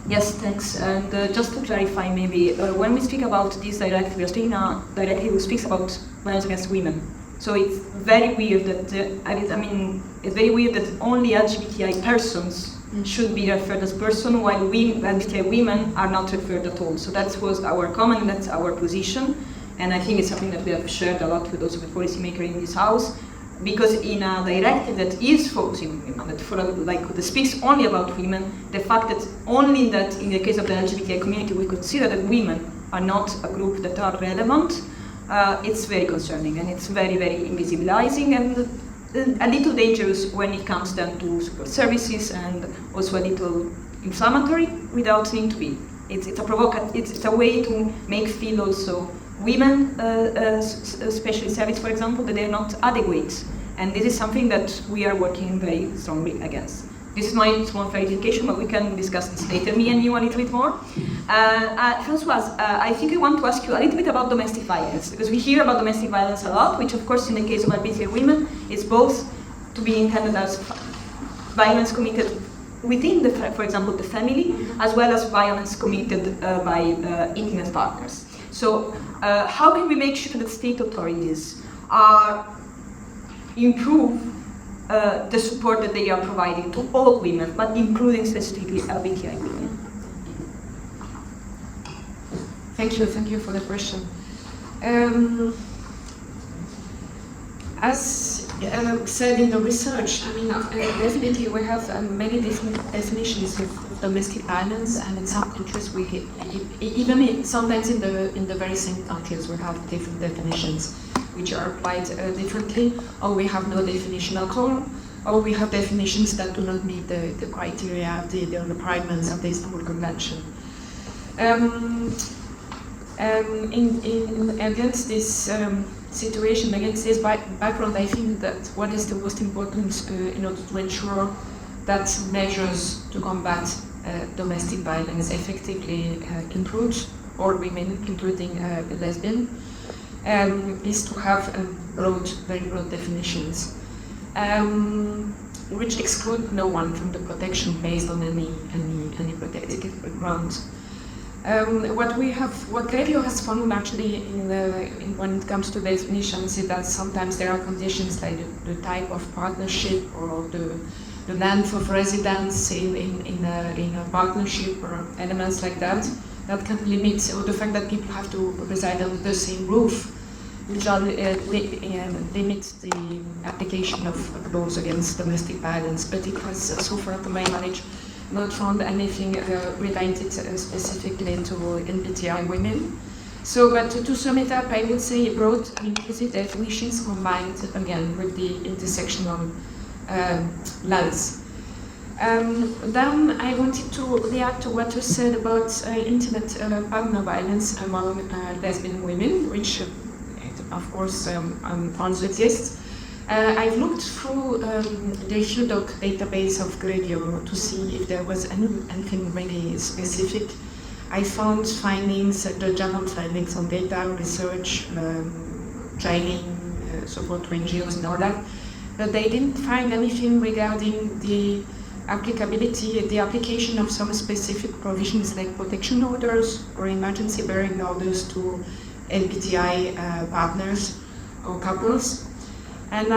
Speaker 1: Yes, thanks. And just to clarify, maybe when we speak about this directive, we are speaking a directive which speaks about violence against women. So it's very weird that it's very weird that only LGBTI persons should be referred as person, while we LGBTI women are not referred at all. So that was our comment, that's our position, and I think it's something that we have shared a lot with also the policymaker in this house, because in a directive that is focusing, that speaks only about women, the fact that only that in the case of the LGBTI community we consider that women are not a group that are relevant, it's very concerning, and it's very, very invisibilizing, and a little dangerous when it comes then to support services, and also a little inflammatory without needing to be. It's a way to make feel also women, especially service, for example, that they're not adequate, and this is something that we are working very strongly against. This is my small clarification, but we can discuss this later, me and you, a little bit more. Francoise, I think I want to ask you a little bit about domestic violence, because we hear about domestic violence a lot, which of course in the case of LGBTI women is both to be intended as violence committed within, for example, the family, as well as violence committed by intimate partners. So how can we make sure that state authorities improve the support that they are providing to all women, but including specifically LGBTI women?
Speaker 8: Thank you for the question. As said in the research, definitely we have many different definitions of domestic violence, and in some countries sometimes in the very same countries we have different definitions which are applied differently, or we have no definition at all, or we have definitions that do not meet the criteria, the requirements of the Istanbul Convention. Against this situation, against this background, I think that what is the most important in order to ensure that measures to combat domestic violence effectively include all women, including lesbian, is to have very broad definitions, which exclude no one from the protection based on any protected ground. What GREVIO has found actually when it comes to definitions is that sometimes there are conditions like the type of partnership or the length of residence in a partnership or elements like that can limit, or the fact that people have to reside under the same roof, which limit the application of laws against domestic violence. But it has so far, to my knowledge, not found anything related specifically to LGBTI women. So, but to sum it up, I would say broad implicit definitions combined again with the intersectional lens. Then I wanted to react to what you said about intimate partner violence among lesbian women, which of course exists. I've looked through the Vido database of GREVIO to see if there was anything really specific. I found findings, the general findings on data, research, training, support to NGOs and all that, but they didn't find anything regarding the applicability, the application of some specific provisions like protection orders or emergency bearing orders to LGBTI partners or couples. And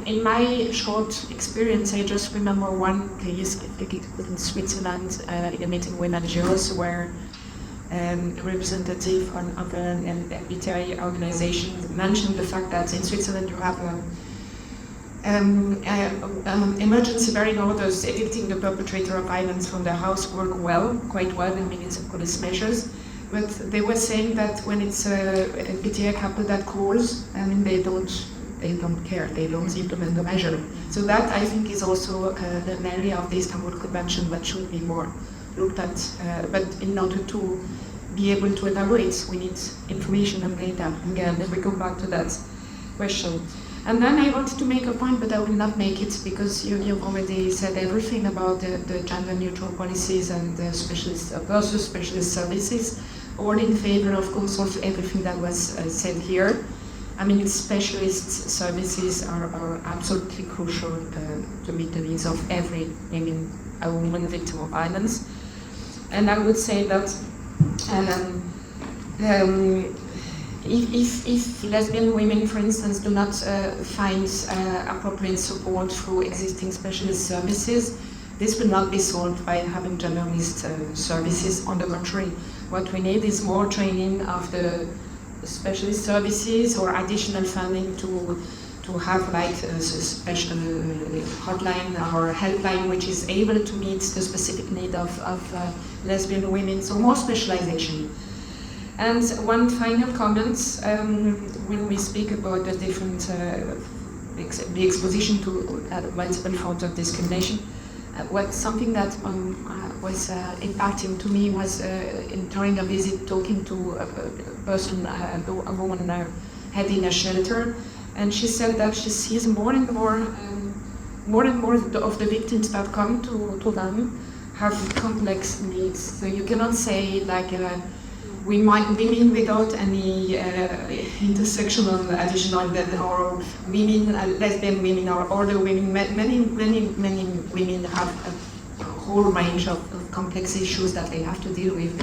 Speaker 8: in my short experience, I just remember one case in Switzerland in a meeting with NGOs where a representative of an LGBTI organization mentioned the fact that in Switzerland you have emergency bearing orders evicting the perpetrator of violence from their house work quite well in municipal police measures. But they were saying that when it's a LGBTI couple that calls, they don't care, they don't implement the measure. So that, I think, is also an area of the Istanbul Convention that should be more looked at. But in order to be able to evaluate, we need information and data. Again, if we go back to that question. And then I wanted to make a point, but I will not make it because you've already said everything about the gender-neutral policies and the specialist versus specialist services, all in favor, of course, of everything that was said here. Specialist services are absolutely crucial to meet the needs of every woman victim of violence. And I would say that if lesbian women, for instance, do not find appropriate support through existing specialist services, this will not be solved by having generalist services on the contrary. What we need is more training of the specialist services or additional funding to have like a special hotline or helpline which is able to meet the specific need of lesbian women, so more specialization. And one final comment, when we speak about the different, the exposition to multiple forms of discrimination, something that was impacting to me was during a visit talking to a person, a woman heading a shelter, and she said that she sees more and more of the victims that come to them have complex needs. So you cannot say like women without any intersectional additional, or women, lesbian women, or older women. Many women have a whole range of complex issues that they have to deal with,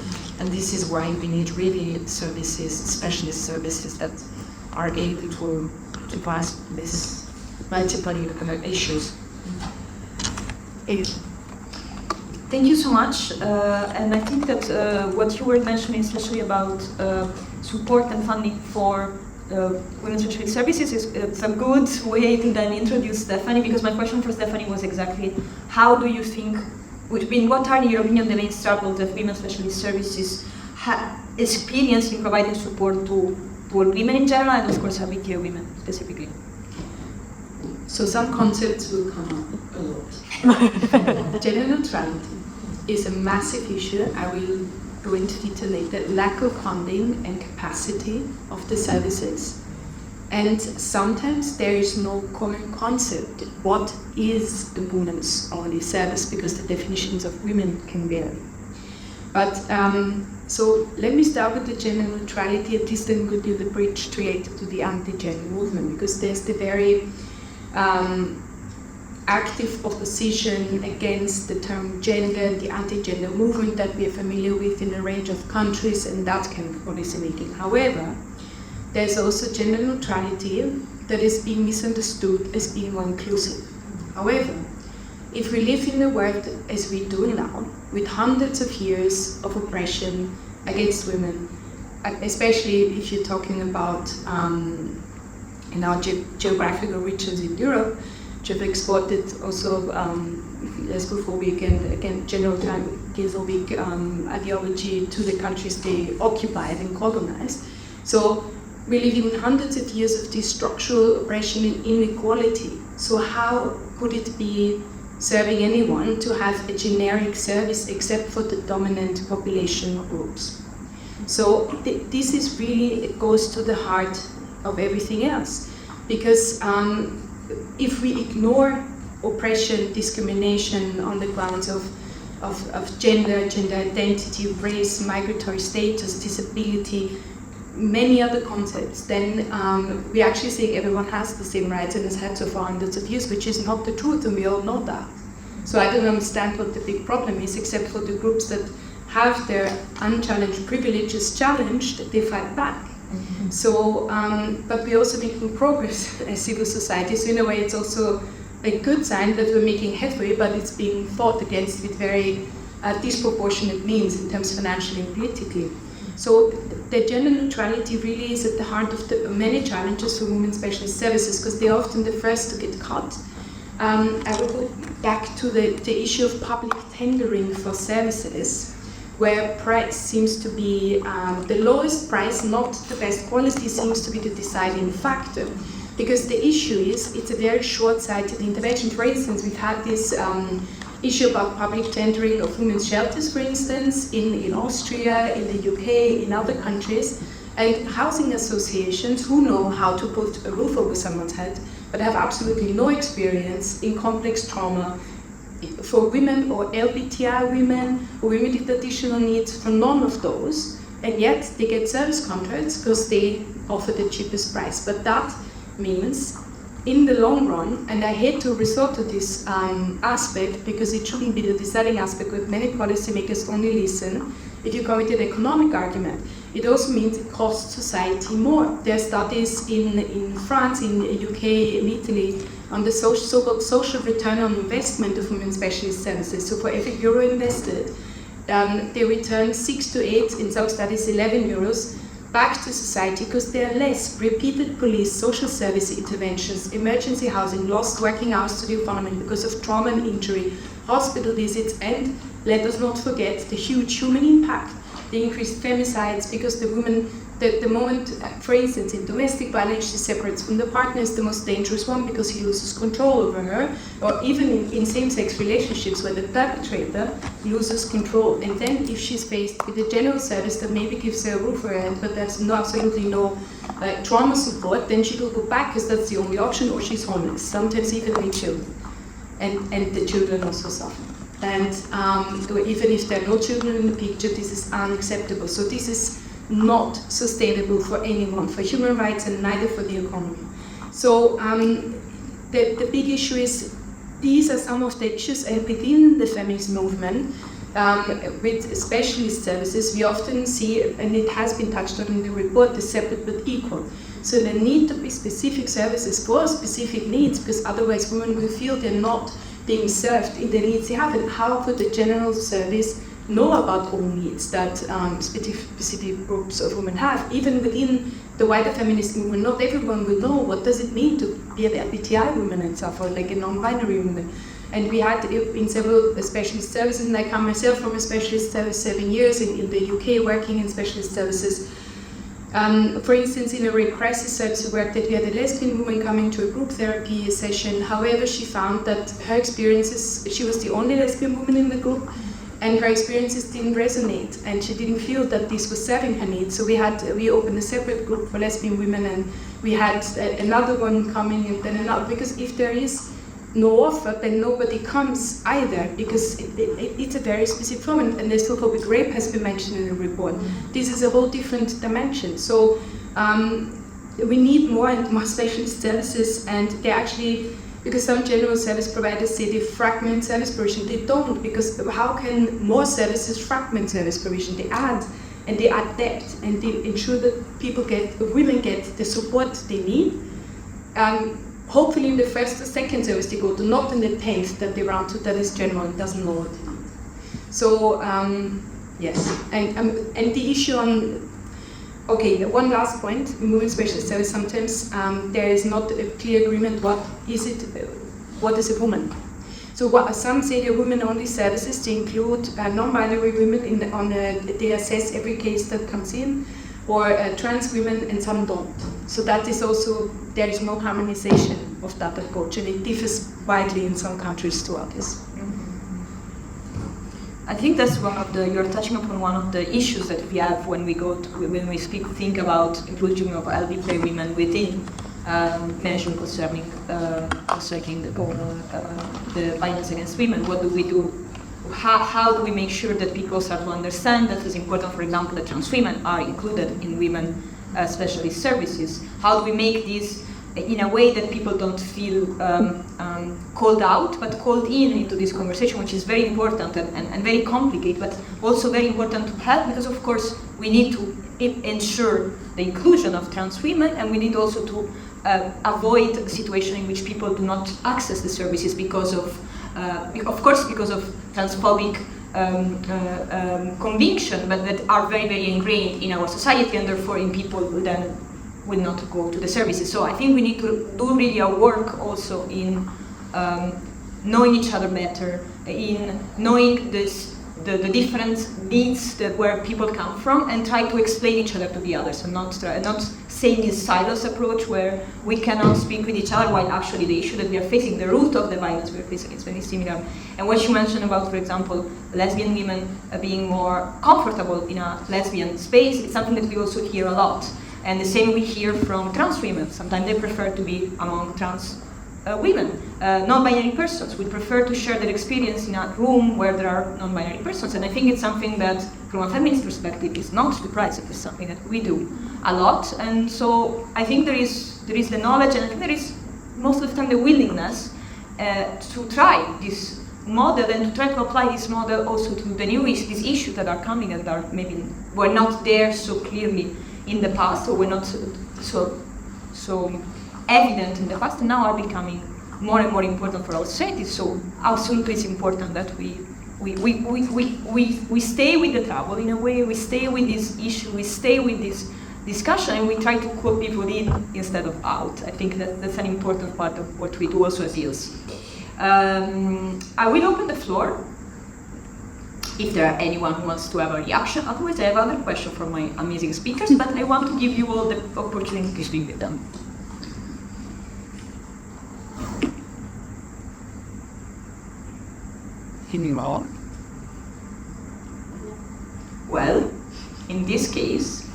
Speaker 8: and this is why we need really services, specialist services that are able to grasp these multiple issues.
Speaker 1: Thank you so much, and I think that what you were mentioning, especially about support and funding for women's specialist services, it's a good way to then introduce Stephanie, because my question for Stephanie was exactly, how do you think, what are in your opinion the main struggles that women's specialist services experience in providing support to women in general, and of course LGBTI women specifically?
Speaker 9: So some concepts will come up a lot. Gender neutrality is a massive issue. I will go into detail later. Lack of funding and capacity of the services. And sometimes there is no common concept. What is the women's only service? Because the definitions of women can vary. But so let me start with the gender neutrality, and this then will be the bridge created to the anti-gender movement, because there's the very active opposition against the term gender, the anti-gender movement that we are familiar with in a range of countries, and that kind of policy making. However, there's also gender neutrality that is being misunderstood as being more inclusive. However, if we live in the world as we do now, with hundreds of years of oppression against women, especially if you're talking about in our geographical regions in Europe, which have exported also lesbophobic and again general gayophobic ideology to the countries they occupied and colonized. So we live in hundreds of years of this structural oppression and inequality. So how could it be serving anyone to have a generic service except for the dominant population groups? So this is really, it goes to the heart of everything else, because if we ignore oppression, discrimination on the grounds of gender, gender identity, race, migratory status, disability, many other concepts, then we actually say everyone has the same rights and has had so for hundreds of years, which is not the truth, and we all know that. So I don't understand what the big problem is, except for the groups that have their unchallenged privileges challenged, they fight back. Mm-hmm. So, but we're also making progress as civil society, so in a way it's also a good sign that we're making headway, but it's being fought against with very disproportionate means in terms financially and politically. So the gender neutrality really is at the heart of the many challenges for women's specialist services, because they're often the first to get cut. I will go back to the issue of public tendering for services, where price seems to be the lowest price, not the best quality, seems to be the deciding factor. Because the issue is, it's a very short-sighted intervention. For instance, we've had this issue about public tendering of women's shelters, for instance, in Austria, in the UK, in other countries, and housing associations who know how to put a roof over someone's head, but have absolutely no experience in complex trauma for women or LGBTI women or women with additional needs, for none of those, and yet they get service contracts because they offer the cheapest price. But that means, in the long run, and I hate to resort to this aspect because it shouldn't be the deciding aspect, but many policymakers only listen if you come with an economic argument. it also means it costs society more. There are studies in France, in the UK, in Italy, on the so-called social return on investment of women specialist services. So for every euro invested, they return 6 to 8, in some studies 11 euros, back to society, because there are less repeated police, social service interventions, emergency housing, lost working hours to the economy because of trauma and injury, hospital visits, and let us not forget the huge human impact, the increased femicides, because the woman, the moment, for instance, in domestic violence, she separates from the partner is the most dangerous one because he loses control over her, or even in same-sex relationships where the perpetrator loses control. And then if she's faced with a general service that maybe gives her a roof over her head, but there's absolutely no trauma support, then she will go back because that's the only option, or she's homeless, sometimes even with children. And the children also suffer. And even if there are no children in the picture, this is unacceptable. So this is not sustainable for anyone, for human rights, and neither for the economy. So the big issue is, these are some of the issues within the feminist movement. With specialist services, we often see, and it has been touched on in the report, the separate but equal. So there need to be specific services for specific needs, because otherwise women will feel they're not being served in the needs they have. And how could the general service know about all needs that specific groups of women have? Even within the wider feminist movement, not everyone will know what does it mean to be an LGBTI woman and so forth, like a non-binary woman. And we had in several specialist services, and I come myself from a specialist service 7 years in the UK, working in specialist services. For instance, in a rape crisis service work that we had a lesbian woman coming to a group therapy session. However, she found that her experiences, she was the only lesbian woman in the group, and her experiences didn't resonate, and she didn't feel that this was serving her needs. So we opened a separate group for lesbian women, and we had another one coming, and then another, because if there is no offer, then nobody comes either, because it's a very specific form, and the so-called rape has been mentioned in the report. This is a whole different dimension. So we need more and more specialist services, and they actually, because some general service providers say they fragment service provision. They don't, because how can more services fragment service provision? They add, and they add depth, and they ensure that women get the support they need. Hopefully in the first or second service they go to, not in the 10th that they round to, that is general and doesn't know what they need. So, yes. And the issue on, okay, one last point, in moving specialist service, sometimes there is not a clear agreement what is a woman. So some say they're women-only services, they include non-binary women, they assess every case that comes in, or trans women, and some don't. So that is also, there is no harmonization of that approach, and it differs widely in some countries throughout this.
Speaker 1: I think that's you're touching upon one of the issues that we have when we think about inclusion of LGBTI women within measures concerning the violence against women. What do we do? How do we make sure that people start to understand that it's important, for example, that trans women are included in women specialist services? How do we make this in a way that people don't feel called out, but called into this conversation, which is very important and very complicated, but also very important to have, because of course we need to ensure the inclusion of trans women, and we need also to avoid a situation in which people do not access the services because of transphobic conviction, but that are very, very ingrained in our society, and therefore in people who then will not go to the services. So I think we need to do really our work also in knowing each other better, in knowing the different needs where people come from, and try to explain each other to the others, and not saying this silos approach where we cannot speak with each other, while actually the issue that we are facing, the root of the violence we are facing, is very similar. And what you mentioned about, for example, lesbian women being more comfortable in a lesbian space, it's something that we also hear a lot. And the same we hear from trans women. Sometimes they prefer to be among trans women. Non-binary persons would prefer to share their experience in a room where there are non-binary persons. And I think it's something that, from a feminist perspective, is not surprising. It's something that we do a lot. And so I think there is the knowledge, and I think there is most of the time the willingness to try this model and to try to apply this model also to the new these issues that are coming and are maybe were not there so clearly in the past, or were not so evident in the past, and now are becoming more and more important for our society. So absolutely it's important that we stay with the trouble in a way, we stay with this issue, we stay with this discussion, and we try to call people in instead of out. I think that's an important part of what we do also as ILS. I will open the floor if there are anyone who wants to have a reaction. Otherwise, I have other questions for my amazing speakers, but I want to give you all the opportunity to speak with them. Well, in this case,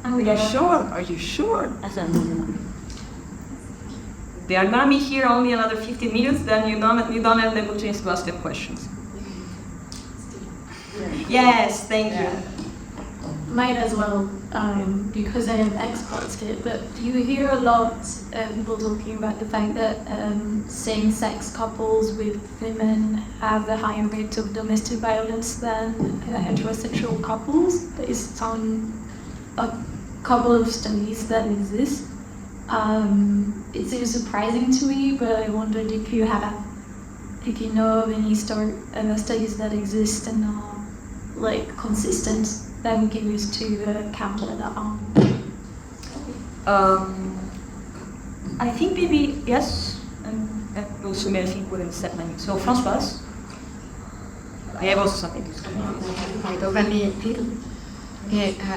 Speaker 6: Are you sure? Are you sure?
Speaker 1: They are gonna be here only another 15 minutes, then you don't have the opportunity to ask them questions. Yes, thank you.
Speaker 3: Might as well, because I am experts here, but you hear a lot people talking about the fact that same-sex couples with women have a higher rate of domestic violence than heterosexual couples, based on a couple of studies that exist. It seems surprising to me, but I wondered if you know of any studies that exist and are consistent that we can use to counter that on.
Speaker 1: I think maybe yes, and also I think wouldn't step my name. So Francoise, I have also something to say.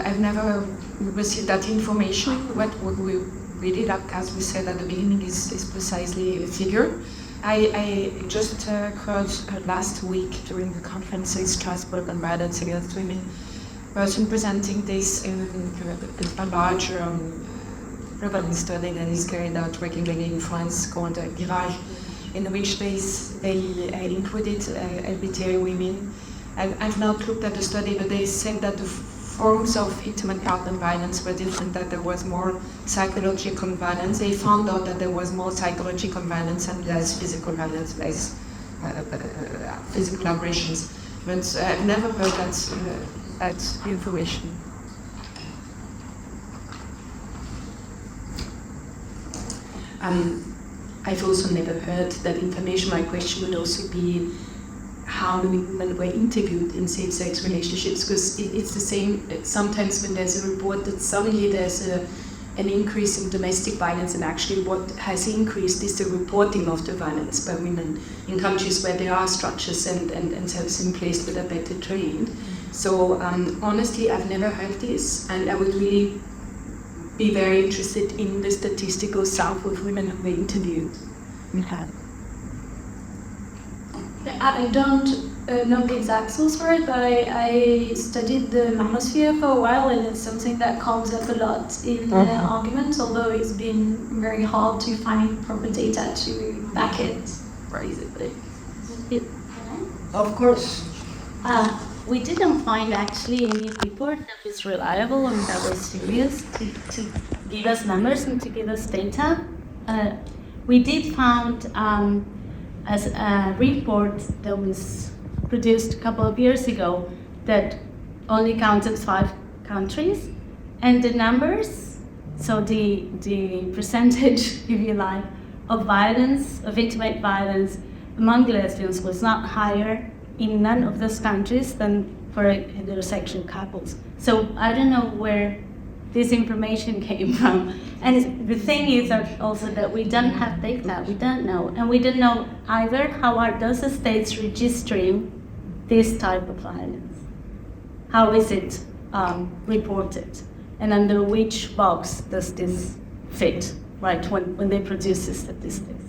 Speaker 9: I've never received that information. What we really, as we said at the beginning, is precisely a figure. I just heard last week during the conference in Strasbourg on violence against women, person presenting this in a larger prevalence study that is carried out regularly in France called GREVIO, in which they included LGBTI women. I've not looked at the study, but they said that the forms of intimate partner violence were different, that there was more psychological violence. They found out that there was more psychological violence and less physical violence, less physical aggressions. But I've never heard that information. I've also never heard that information. My question would also be how many women were interviewed in same-sex relationships, because it's the same. Sometimes when there's a report that suddenly there's an increase in domestic violence, and actually what has increased is the reporting of the violence by women in countries where there are structures and services in place that are better trained. So honestly, I've never heard this, and I would really be very interested in the statistical sample of women who were interviewed.
Speaker 3: I don't know the exact source for it, but I studied the manosphere for a while, and it's something that comes up a lot in arguments, although it's been very hard to find proper data to back it.
Speaker 1: Of course.
Speaker 3: We didn't find actually any report that was reliable and that was serious to give us numbers and to give us data. We did find as a report that was produced a couple of years ago that only counted 5 countries, and the numbers, so the percentage, if you like, of violence, of intimate violence among lesbians was not higher in none of those countries than for heterosexual couples. So I don't know where this information came from. And the thing is also that we don't have data, we don't know. And we don't know either how are those states registering this type of violence. How is it reported? And under which box does this fit, right, when they produce the statistics?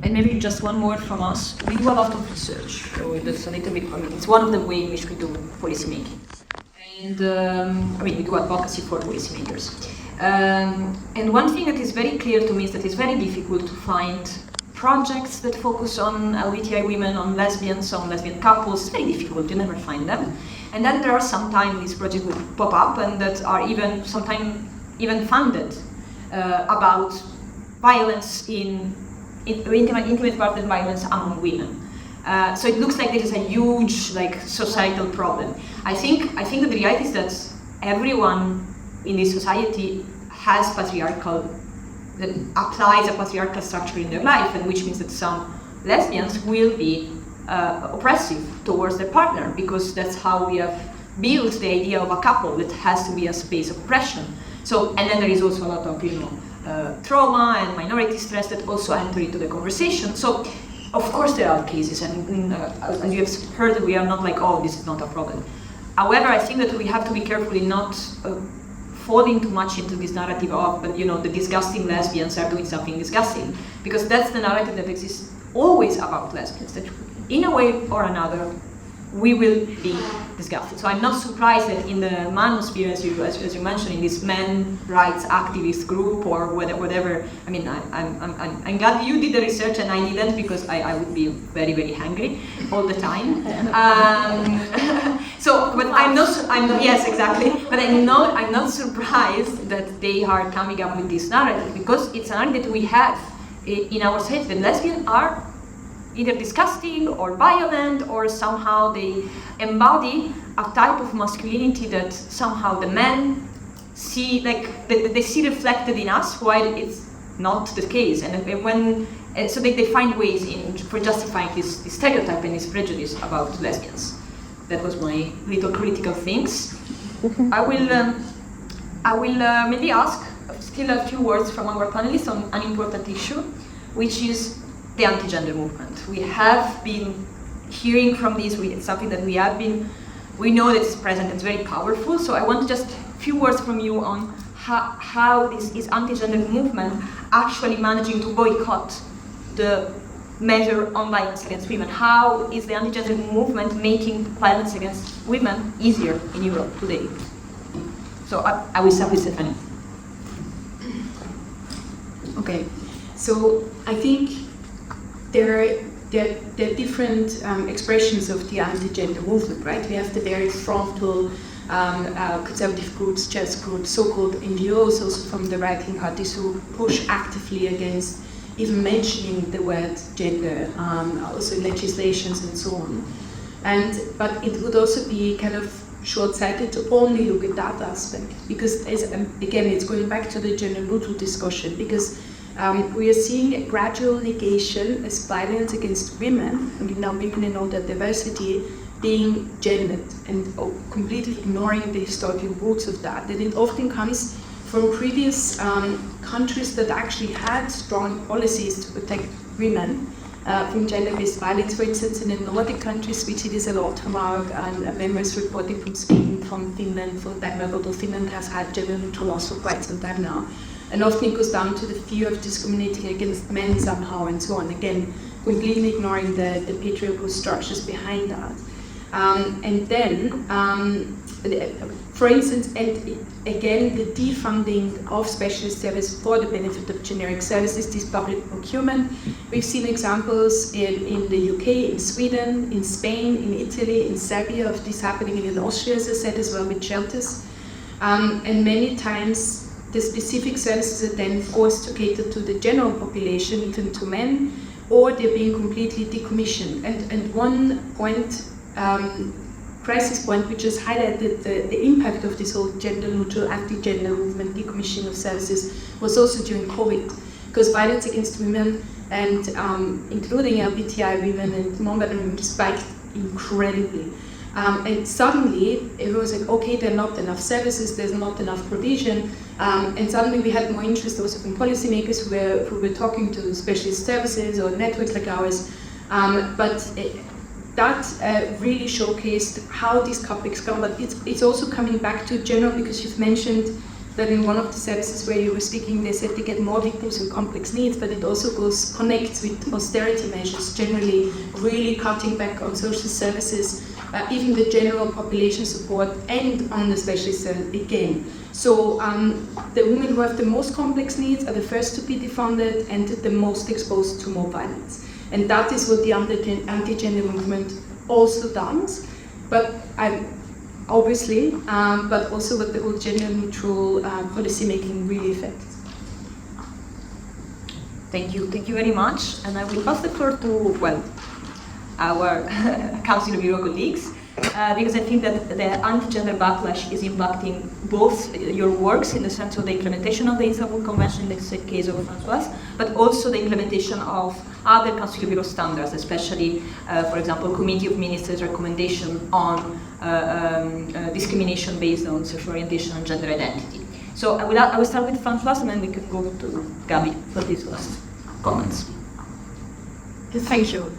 Speaker 1: And maybe just one more from us. We do a lot of research, so it's a little bit, it's one of the ways in which we do policy making. And we do advocacy for policymakers. And one thing that is very clear to me is that it's very difficult to find projects that focus on LGBTI women, on lesbians, on lesbian couples. It's very difficult, you never find them. And then there are sometimes these projects will pop up and that are sometimes even funded about violence in intimate partner violence among women. So it looks like this is a huge societal problem. I think that the reality is that everyone in this society has patriarchal, that applies a patriarchal structure in their life, and which means that some lesbians will be oppressive towards their partner, because that's how we have built the idea of a couple that has to be a space of oppression. So, and then there is also a lot of trauma and minority stress that also enter into the conversation. So, of course there are cases, and as you have heard, we are not like, oh, this is not a problem. However, I think that we have to be careful in not falling too much into this narrative of, the disgusting lesbians are doing something disgusting, because that's the narrative that exists always about lesbians, that in a way or another, we will be disgusted. So I'm not surprised that in the manosphere, as you mentioned, in this men rights activist group or whatever. I mean, I'm glad you did the research and I didn't, because I would be very, very hungry all the time. But I'm not. Yes, exactly. But I'm not surprised that they are coming up with this narrative, because it's a narrative that we have in our society. The lesbians are either disgusting or violent, or somehow they embody a type of masculinity that somehow the men see, they see reflected in us, while it's not the case. And so they find ways for justifying this stereotype and this prejudice about lesbians. That was my little critical things. I will maybe ask still a few words from our panelists on an important issue, which is the anti-gender movement. We have been hearing from this, it's something that we know that it's present, it's very powerful. So I want just a few words from you on how this is anti-gender movement actually managing to boycott the measure on violence against women. How is the anti-gender movement making violence against women easier in Europe today? So I will start with Stephanie.
Speaker 9: Okay, so I think there are different expressions of the anti-gender movement, right? We have the very frontal conservative groups, just groups, so-called NGOs, also from the right-wing parties, who push actively against even mentioning the word gender, also in legislations and so on. But it would also be kind of short-sighted to only look at that aspect, because again, it's going back to the gender neutral discussion, because we are seeing a gradual negation as violence against women, and now making in all that diversity being gendered and completely ignoring the historical roots of that. And it often comes from previous countries that actually had strong policies to protect women from gender-based violence. For instance, in the Nordic countries, we see this a lot from our members reporting from Sweden, from Finland, from Denmark, although Finland has had gender neutral laws for quite some time now. And often it goes down to the fear of discriminating against men somehow and so on. Again, completely ignoring the patriarchal structures behind that. And then, for instance, and again, the defunding of specialist service for the benefit of generic services, this public procurement. We've seen examples in the UK, in Sweden, in Spain, in Italy, in Serbia of this happening, in Austria, as I said, as well with shelters. And many times, the specific services are then forced to cater to the general population, even to men, or they're being completely decommissioned. And one point, crisis point, which has highlighted the impact of this whole gender-neutral, anti-gender movement, decommissioning of services, was also during COVID, because violence against women, and including LGBTI women and non-binary women, spiked incredibly. And suddenly, it was like, okay, there are not enough services, there's not enough provision, and suddenly we had more interest also from policymakers who were talking to specialist services or networks like ours, that really showcased how these topics come, but it's also coming back to general, because you've mentioned that in one of the services where you were speaking, they said they get more victims with complex needs, but it also connects with austerity measures, generally really cutting back on social services, even the general population support, and on the specialist service again. So the women who have the most complex needs are the first to be defunded and the most exposed to more violence. And that is what the anti-gender movement also does, but obviously, but also what the whole gender-neutral policy making really affects.
Speaker 1: Thank you very much. And I will pass the floor to, well, our Council of Euro colleagues, because I think that the anti-gender backlash is impacting both your works in the sense of the implementation of the Istanbul Convention, in the case of Francoise, but also the implementation of other Council of Euro standards, especially, for example, Committee of Ministers' recommendation on discrimination based on sexual orientation and gender identity. So I will start with Francoise, and then we could go to Gabi for these last comments.
Speaker 8: Thank you.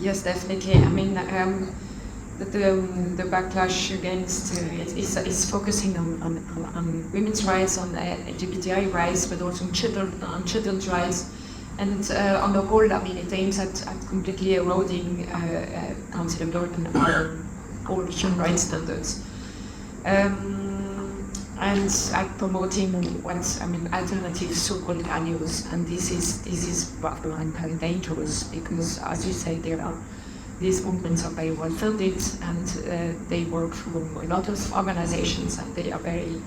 Speaker 8: Yes, definitely. I mean, the backlash against is focusing on women's rights, on LGBTI rights, but also on children's rights. And on the whole, I mean, it aims at completely eroding Council of Europe and all human rights standards. And at promoting alternative so-called values, and this is borderline kind of dangerous because, as you say, these movements are very well funded and they work through a lot of organizations, and they are very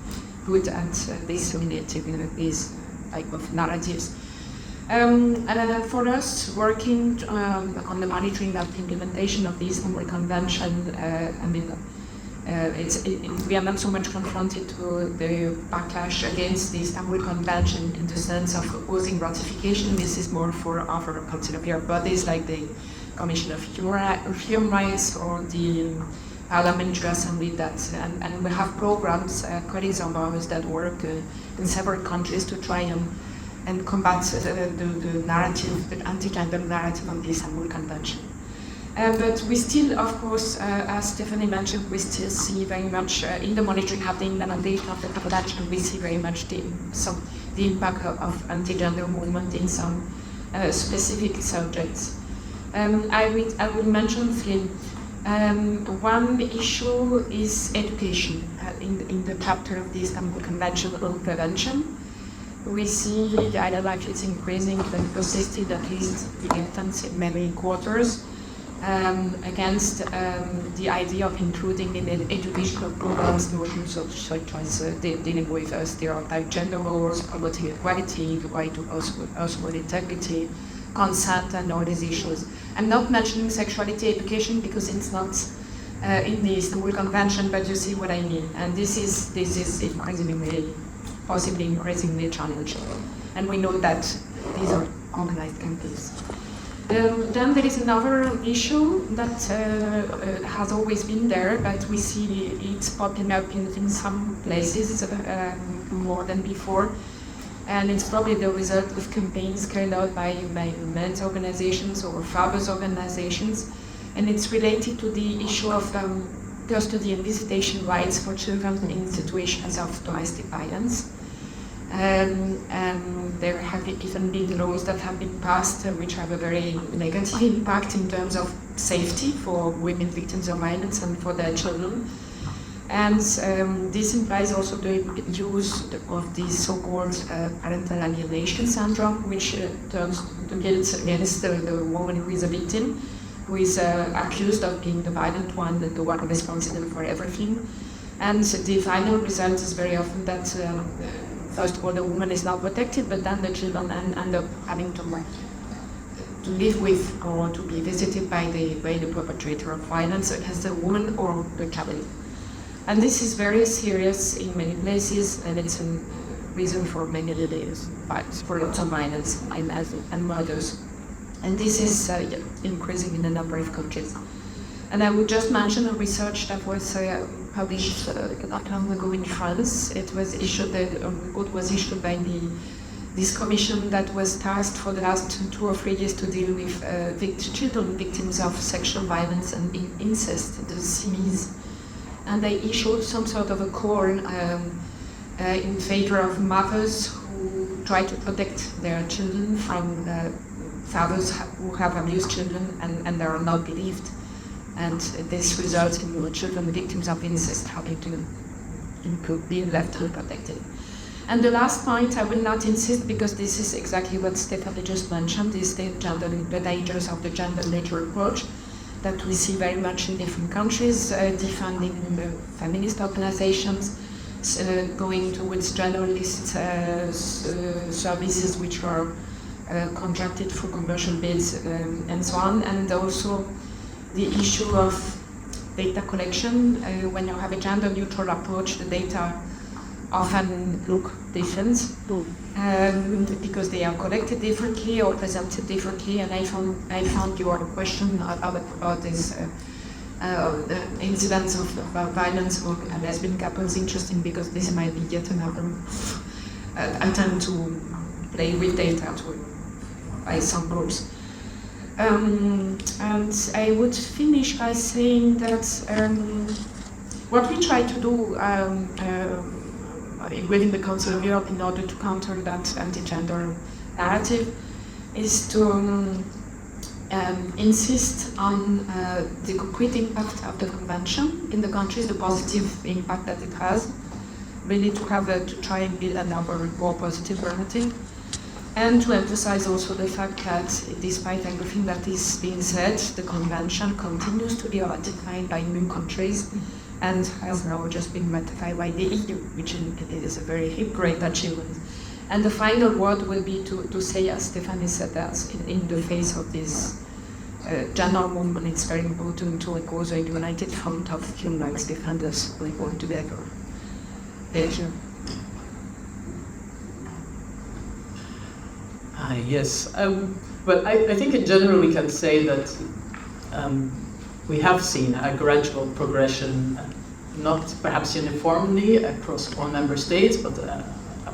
Speaker 8: good at disseminating these type of narratives. And for us, working on the monitoring of the implementation of the Istanbul Convention, we are not so much confronted to the backlash against the Istanbul Convention in the sense of opposing ratification. This is more for other Council of Europe bodies like the Commission of Human Rights or the Parliamentary Assembly. And we have programs, colleagues of ours that work in several countries to try and combat the narrative, the anti-gender narrative of the Istanbul Convention. But we still, of course, as Stephanie mentioned, we still see very much in the monitoring of the implementation of the convention, we see very much the impact of anti-gender movement in some specific subjects. I will mention three. One issue is education. In the chapter of the Istanbul Convention on prevention, we see the ideology is increasing, and persisted at least in many quarters. Against the idea of including in educational programs notions of such as dealing with stereotype gender roles, promoting equality, the right to household integrity, consent, and all these issues. I'm not mentioning sexuality education because it's not in the Istanbul Convention, but you see what I mean. And this is increasingly, possibly increasingly challenging. And we know that these are organized campaigns. Then there is another issue that has always been there, but we see it's popping up in some places more than before. And it's probably the result of campaigns carried out by men's organizations or fathers' organizations. And it's related to the issue of custody and visitation rights for children in situations of domestic violence. And there have even been laws that have been passed which have a very negative impact in terms of safety for women victims of violence and for their children. And this implies also the use of the so-called parental alienation syndrome, which turns to guilt against the woman who is a victim, who is accused of being the violent one, the one responsible for everything. And the final result is very often that first of all, the woman is not protected, but then the children end up having to live with or to be visited by the perpetrator of violence against the woman or the child. And this is very serious in many places, and it's a reason for many delays, for lots of violence and murders. And this is increasing in a number of countries. And I would just mention a research that was published not long ago in France. It was issued, a report was issued by this commission that was tasked for the last 2 or 3 years to deal with children victims of sexual violence and incest, the CMIs. And they issued some sort of a call in favor of mothers who try to protect their children from fathers who have abused children and they are not believed. And this results in the children victims of incest having to be left unprotected. And the last point, I will not insist because this is exactly what Stephanie just mentioned, is the dangers of the gender-neutral approach that we see very much in different countries, defunding the feminist organizations, going towards generalist services which are contracted for commercial bids and so on, and also the issue of data collection. When you have a gender-neutral approach, the data often look different because they are collected differently or presented differently. And I found your question about this the incidents of violence for lesbian couples interesting, because this might be yet another attempt to play with data by some groups. And I would finish by saying that what we try to do within the Council of Europe in order to counter that anti-gender narrative is to insist on the concrete impact of the convention in the countries, the positive impact that it has, really to try and build a more positive narrative, and to emphasize also the fact that despite everything that is being said, the convention continues to be ratified by new countries and has now just been ratified by the EU, which is a very great achievement. And the final word will be to say, as Stephanie said, that in the face of this gender movement, it's very important to echo the united front of human rights defenders who work together. Thank you.
Speaker 7: Yes, but I think in general we can say that we have seen a gradual progression, not perhaps uniformly across all member states, but a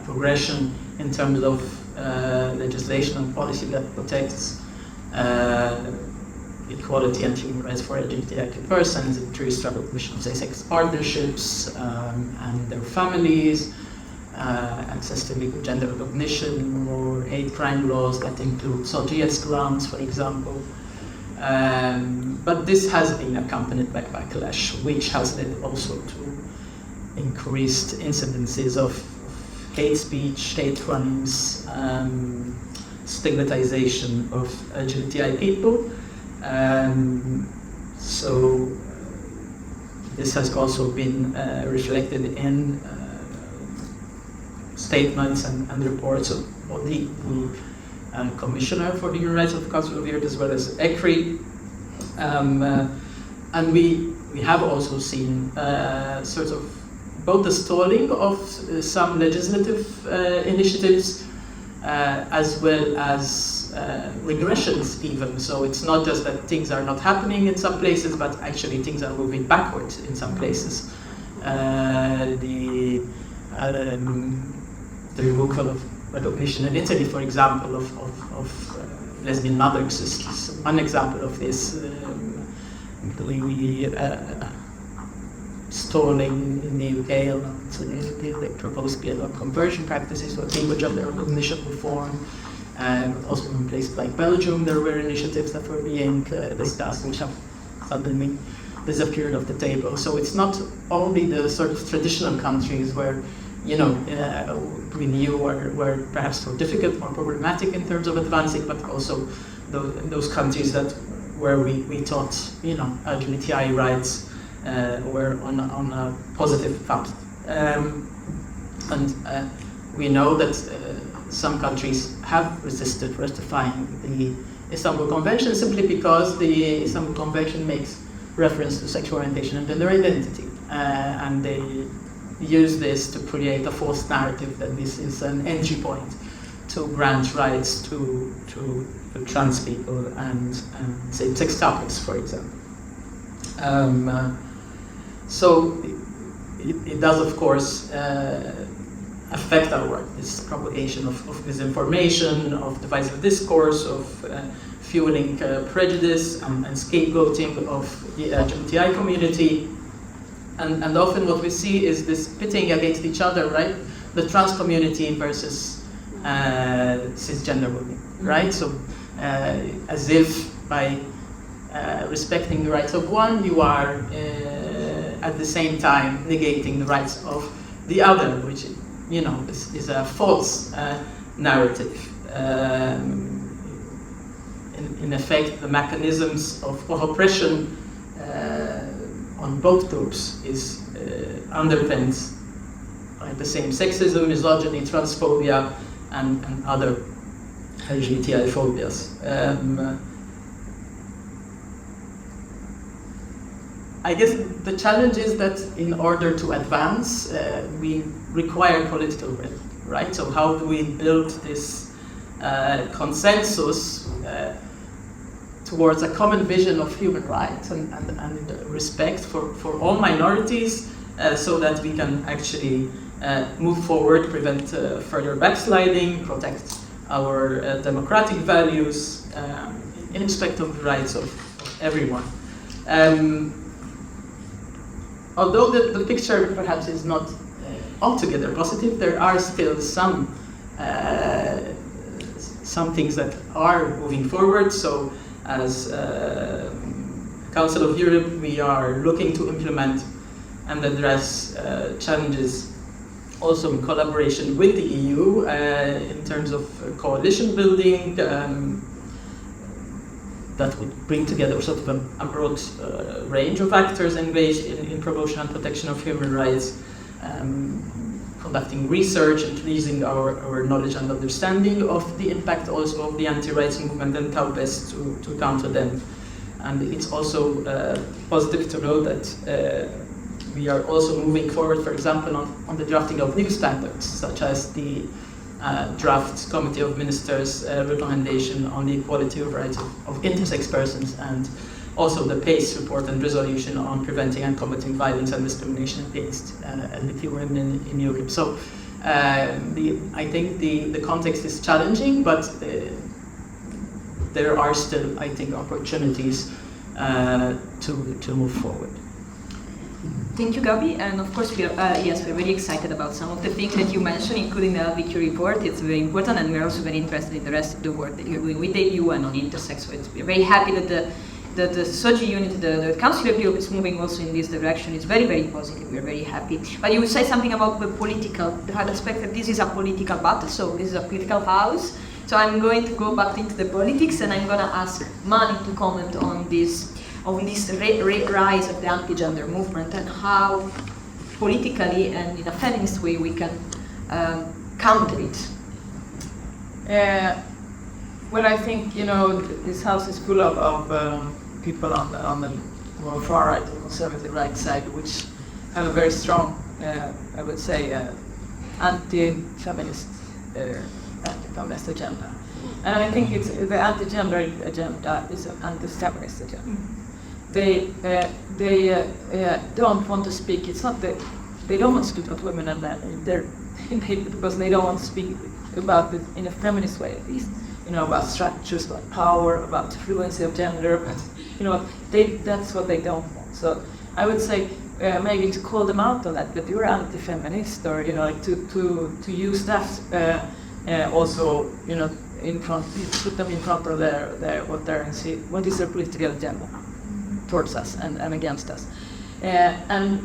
Speaker 7: progression in terms of legislation and policy that protects equality and human rights for LGBTI persons, increased recognition of same-sex partnerships and their families, access to legal gender recognition, more hate crime laws that include SOGI grounds, for example. But this has been accompanied by backlash, which has led also to increased incidences of hate speech, hate crimes, stigmatization of LGBTI people. So this has also been reflected in statements and reports of the Commissioner for the Human Rights of the Council of Europe, as well as ECRI. And we have also seen sort of both the stalling of some legislative initiatives as well as regressions even. So it's not just that things are not happening in some places, but actually things are moving backwards in some places. The removal of recognition in Italy, for example, of lesbian mothers is one example of this. Stalling in the UK, so the proposed bill on conversion practices or language of the recognition reform. Also in places like Belgium, there were initiatives that were being discussed, which have suddenly disappeared off the table. So it's not only the sort of traditional countries where, you know, we knew were perhaps more difficult, more problematic in terms of advancing, but also those countries that where we thought, you know, LGBTI rights were on a positive path. And we know that some countries have resisted ratifying the Istanbul Convention simply because the Istanbul Convention makes reference to sexual orientation and gender identity. And they use this to create a false narrative that this is an entry point to grant rights to trans people and same-sex couples, for example. So it does, of course, affect our work, this propagation of misinformation, of divisive discourse, of fueling prejudice and scapegoating of the LGBTI community. And often what we see is this pitting against each other, right? The trans community versus cisgender women, right? So as if by respecting the rights of one, you are at the same time negating the rights of the other, which, you know, is a false narrative. In effect, the mechanisms of oppression on both groups is underpinned by the same sexism, misogyny, transphobia, and other LGBTI phobias. I guess the challenge is that in order to advance, we require political will, right? So how do we build this consensus towards a common vision of human rights and respect for all minorities, so that we can actually move forward, prevent further backsliding, protect our democratic values in respect of the rights of everyone. Although the picture perhaps is not altogether positive, there are still some things that are moving forward. So as Council of Europe, we are looking to implement and address challenges also in collaboration with the EU in terms of coalition building that would bring together sort of a broad range of actors engaged in promotion and protection of human rights, conducting research, increasing our knowledge and understanding of the impact also of the anti-rights movement and how best to counter them. And it's also positive to know that we are also moving forward, for example, on the drafting of new standards, such as the draft Committee of Ministers recommendation on the equality of rights of intersex persons, and also the PACE report and resolution on preventing and combating violence and discrimination against LGBT women in Europe. So I think the context is challenging, but there are still, I think, opportunities to move forward.
Speaker 1: Thank you, Gabi. And of course, we're very excited about some of the things that you mentioned, including the LGBTQ report. It's very important, and we're also very interested in the rest of the work that you're doing with the EU and on intersex. So we're very happy that the SOGI unit, the Council of Europe, is moving also in this direction. It's very, very positive. We're very happy. But you would say something about the aspect that this is a political battle, so this is a political house. So I'm going to go back into the politics, and I'm going to ask Malin to comment on this rise of the anti-gender movement and how politically and in a feminist way we can counter it.
Speaker 6: Well, I think, this house is full of people on the more far right or conservative right side, which have a very strong, I would say, anti-feminist agenda. And I think the anti-gender agenda is an anti-feminist agenda. They don't want to speak. It's not that they don't want to speak about women and men. Because they don't want to speak about it in a feminist way, at least. About structures, about power, about fluency of gender. But that's what they don't want. So I would say maybe to call them out on that you're anti-feminist, or to use that also in front, put them in front of what is their political agenda towards us and against us, and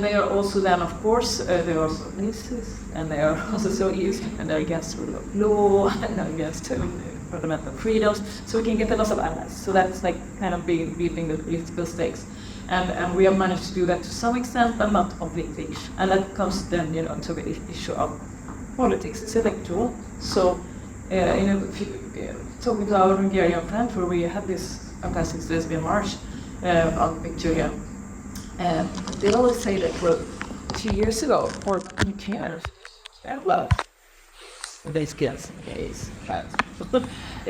Speaker 6: they are also then, of course, they are also feminists, and they are also SOGIs, and they're against rule of law, and they're against fundamental freedoms. So we can get a lot of allies. So that's like kind of building the political stakes, and we have managed to do that to some extent, but not completely. And that comes then, to the issue of politics. It's electoral. So talking to our Hungarian friends, where we had this fantastic lesbian march on Victoria, they always say that 2 years ago, or you can't, well, these kids, gays, trans,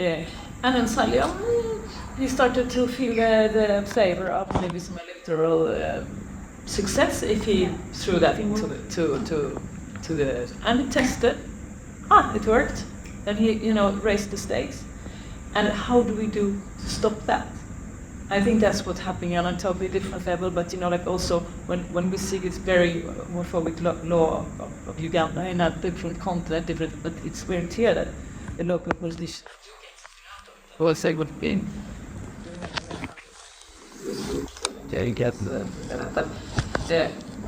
Speaker 6: and then suddenly he started to feel the flavor of maybe some electoral success if he threw that into the and he tested. It worked. Then he, raised the stakes. And how do we do to stop that? I think that's what's happening on a totally different level, but also when we see this very homophobic law of Uganda in a different continent, but it's very clear that the local politicians will say what being. Yeah, you get but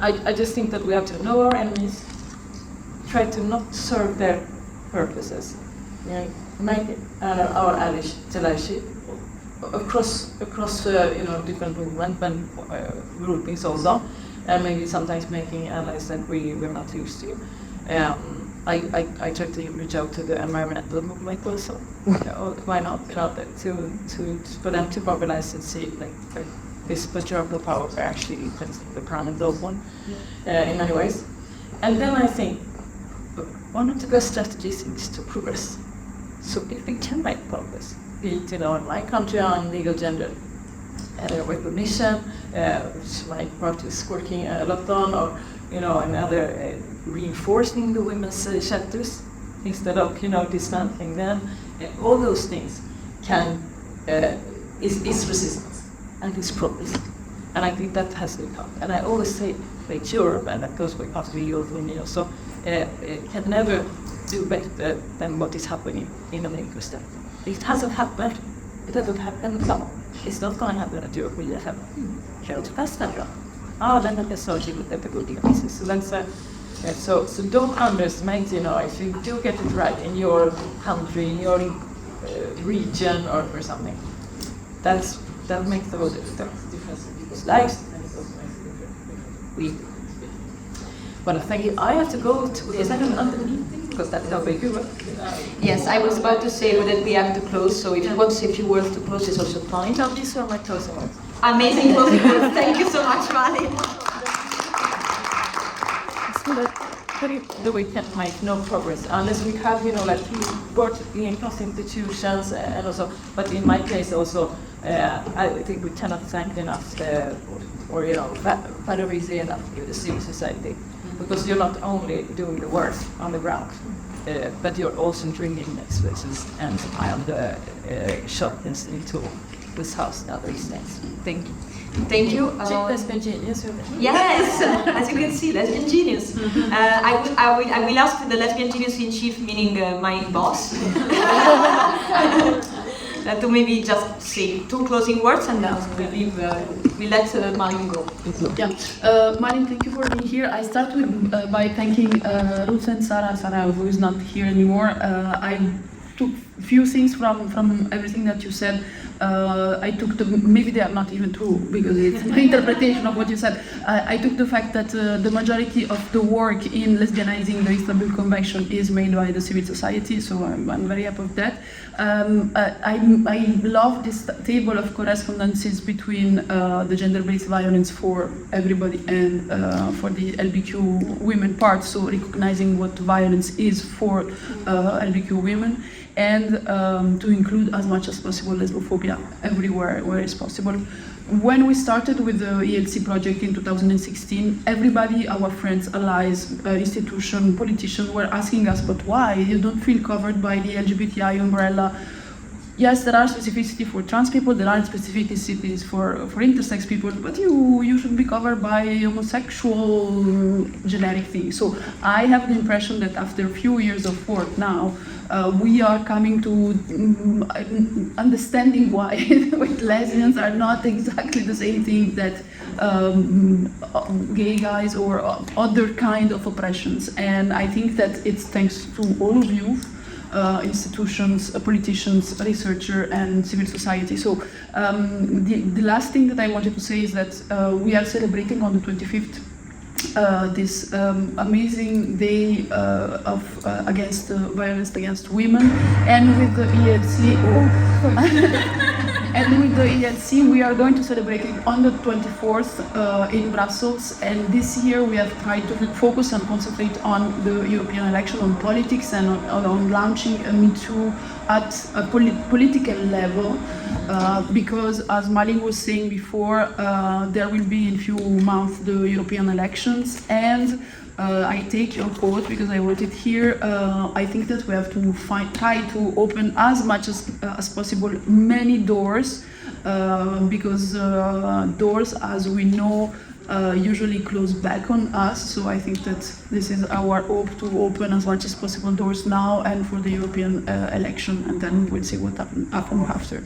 Speaker 6: I just think that we have to know our enemies, try to not serve their purposes, make our allyship across different movements and groupings also, and maybe sometimes making allies that we're not used to. I tried to reach out to the environmental movement also. Why not? For them to mobilize and see like this patriarchal power actually plays the prominent one in many ways. And then I think one of the best strategies is to progress. So if we can make progress, be it in my country on legal gender recognition, which my party is working a lot on, or another reinforcing the women's chapters instead of dismantling them. All those things is resistance and is progress, and I think that has to come. And I always say, like Europe, and that goes with after the European Union, so can never do better than what is happening in America. It hasn't happened. It doesn't happen now. It's not going to happen at Europe. We have held fast and then the SOGI with the good pieces. So that's so don't underestimate. If you do get it right in your country, in your region, or something, that makes the whole difference in people's lives, and it also makes a difference we. But thank you. I have to go to the second meeting because that's how big you are.
Speaker 1: Yes, I was about to say that we have to close, so if you want to say a few words to close, it's also fine.
Speaker 6: So these are my closing words.
Speaker 1: Amazing closing words. Thank you so much, Malin.
Speaker 6: So that we can make no progress unless we have, like work in cross institutions and also, but in my case also, I think we cannot thank enough valorize enough the civil society, because you're not only doing the work on the ground, but you're also drinking expressions and shot into this house and other things. Thank you.
Speaker 1: Thank you.
Speaker 6: Lesbian genius.
Speaker 1: Yes, as you can see, lesbian genius. I will ask the lesbian genius in chief, meaning my boss, to maybe just say 2 closing words, and then we let Malin go.
Speaker 10: Yeah, Malin, thank you for being here. I start by thanking Ruth and Sara, who is not here anymore. I took a few things from everything that you said. I took maybe they are not even true because it's my interpretation of what you said. I took the fact that the majority of the work in Lesbianizing the Istanbul Convention is made by the civil society, so I'm very happy with that. I love this table of correspondences between the gender-based violence for everybody and for the LGBTQ women part, so recognizing what violence is for LGBTQ women, and to include as much as possible lesbophobia everywhere where it's possible. When we started with the ELC project in 2016, everybody, our friends, allies, institutions, politicians were asking us, but why? You don't feel covered by the LGBTI umbrella. Yes, there are specificities for trans people, there are specificities for intersex people, but you should be covered by homosexual generic things. So I have the impression that after a few years of work now, we are coming to understanding why with lesbians are not exactly the same thing that gay guys or other kind of oppressions. And I think that it's thanks to all of you, institutions, politicians, researchers, and civil society. So the last thing that I wanted to say is that we are celebrating on the 25th this amazing day of against violence against women, and with the ELC. And with the ELC, we are going to celebrate it on the 24th in Brussels. And this year we have tried to focus and concentrate on the European election, on politics, and on launching a Me Too at a political level. Because, as Malin was saying before, there will be in a few months the European elections. And I take your quote because I wrote it here. I think that we have to try to open as much as possible many doors, because doors, as we know, usually close back on us. So I think that this is our hope, to open as much as possible doors now and for the European election, and then we'll see what happens after.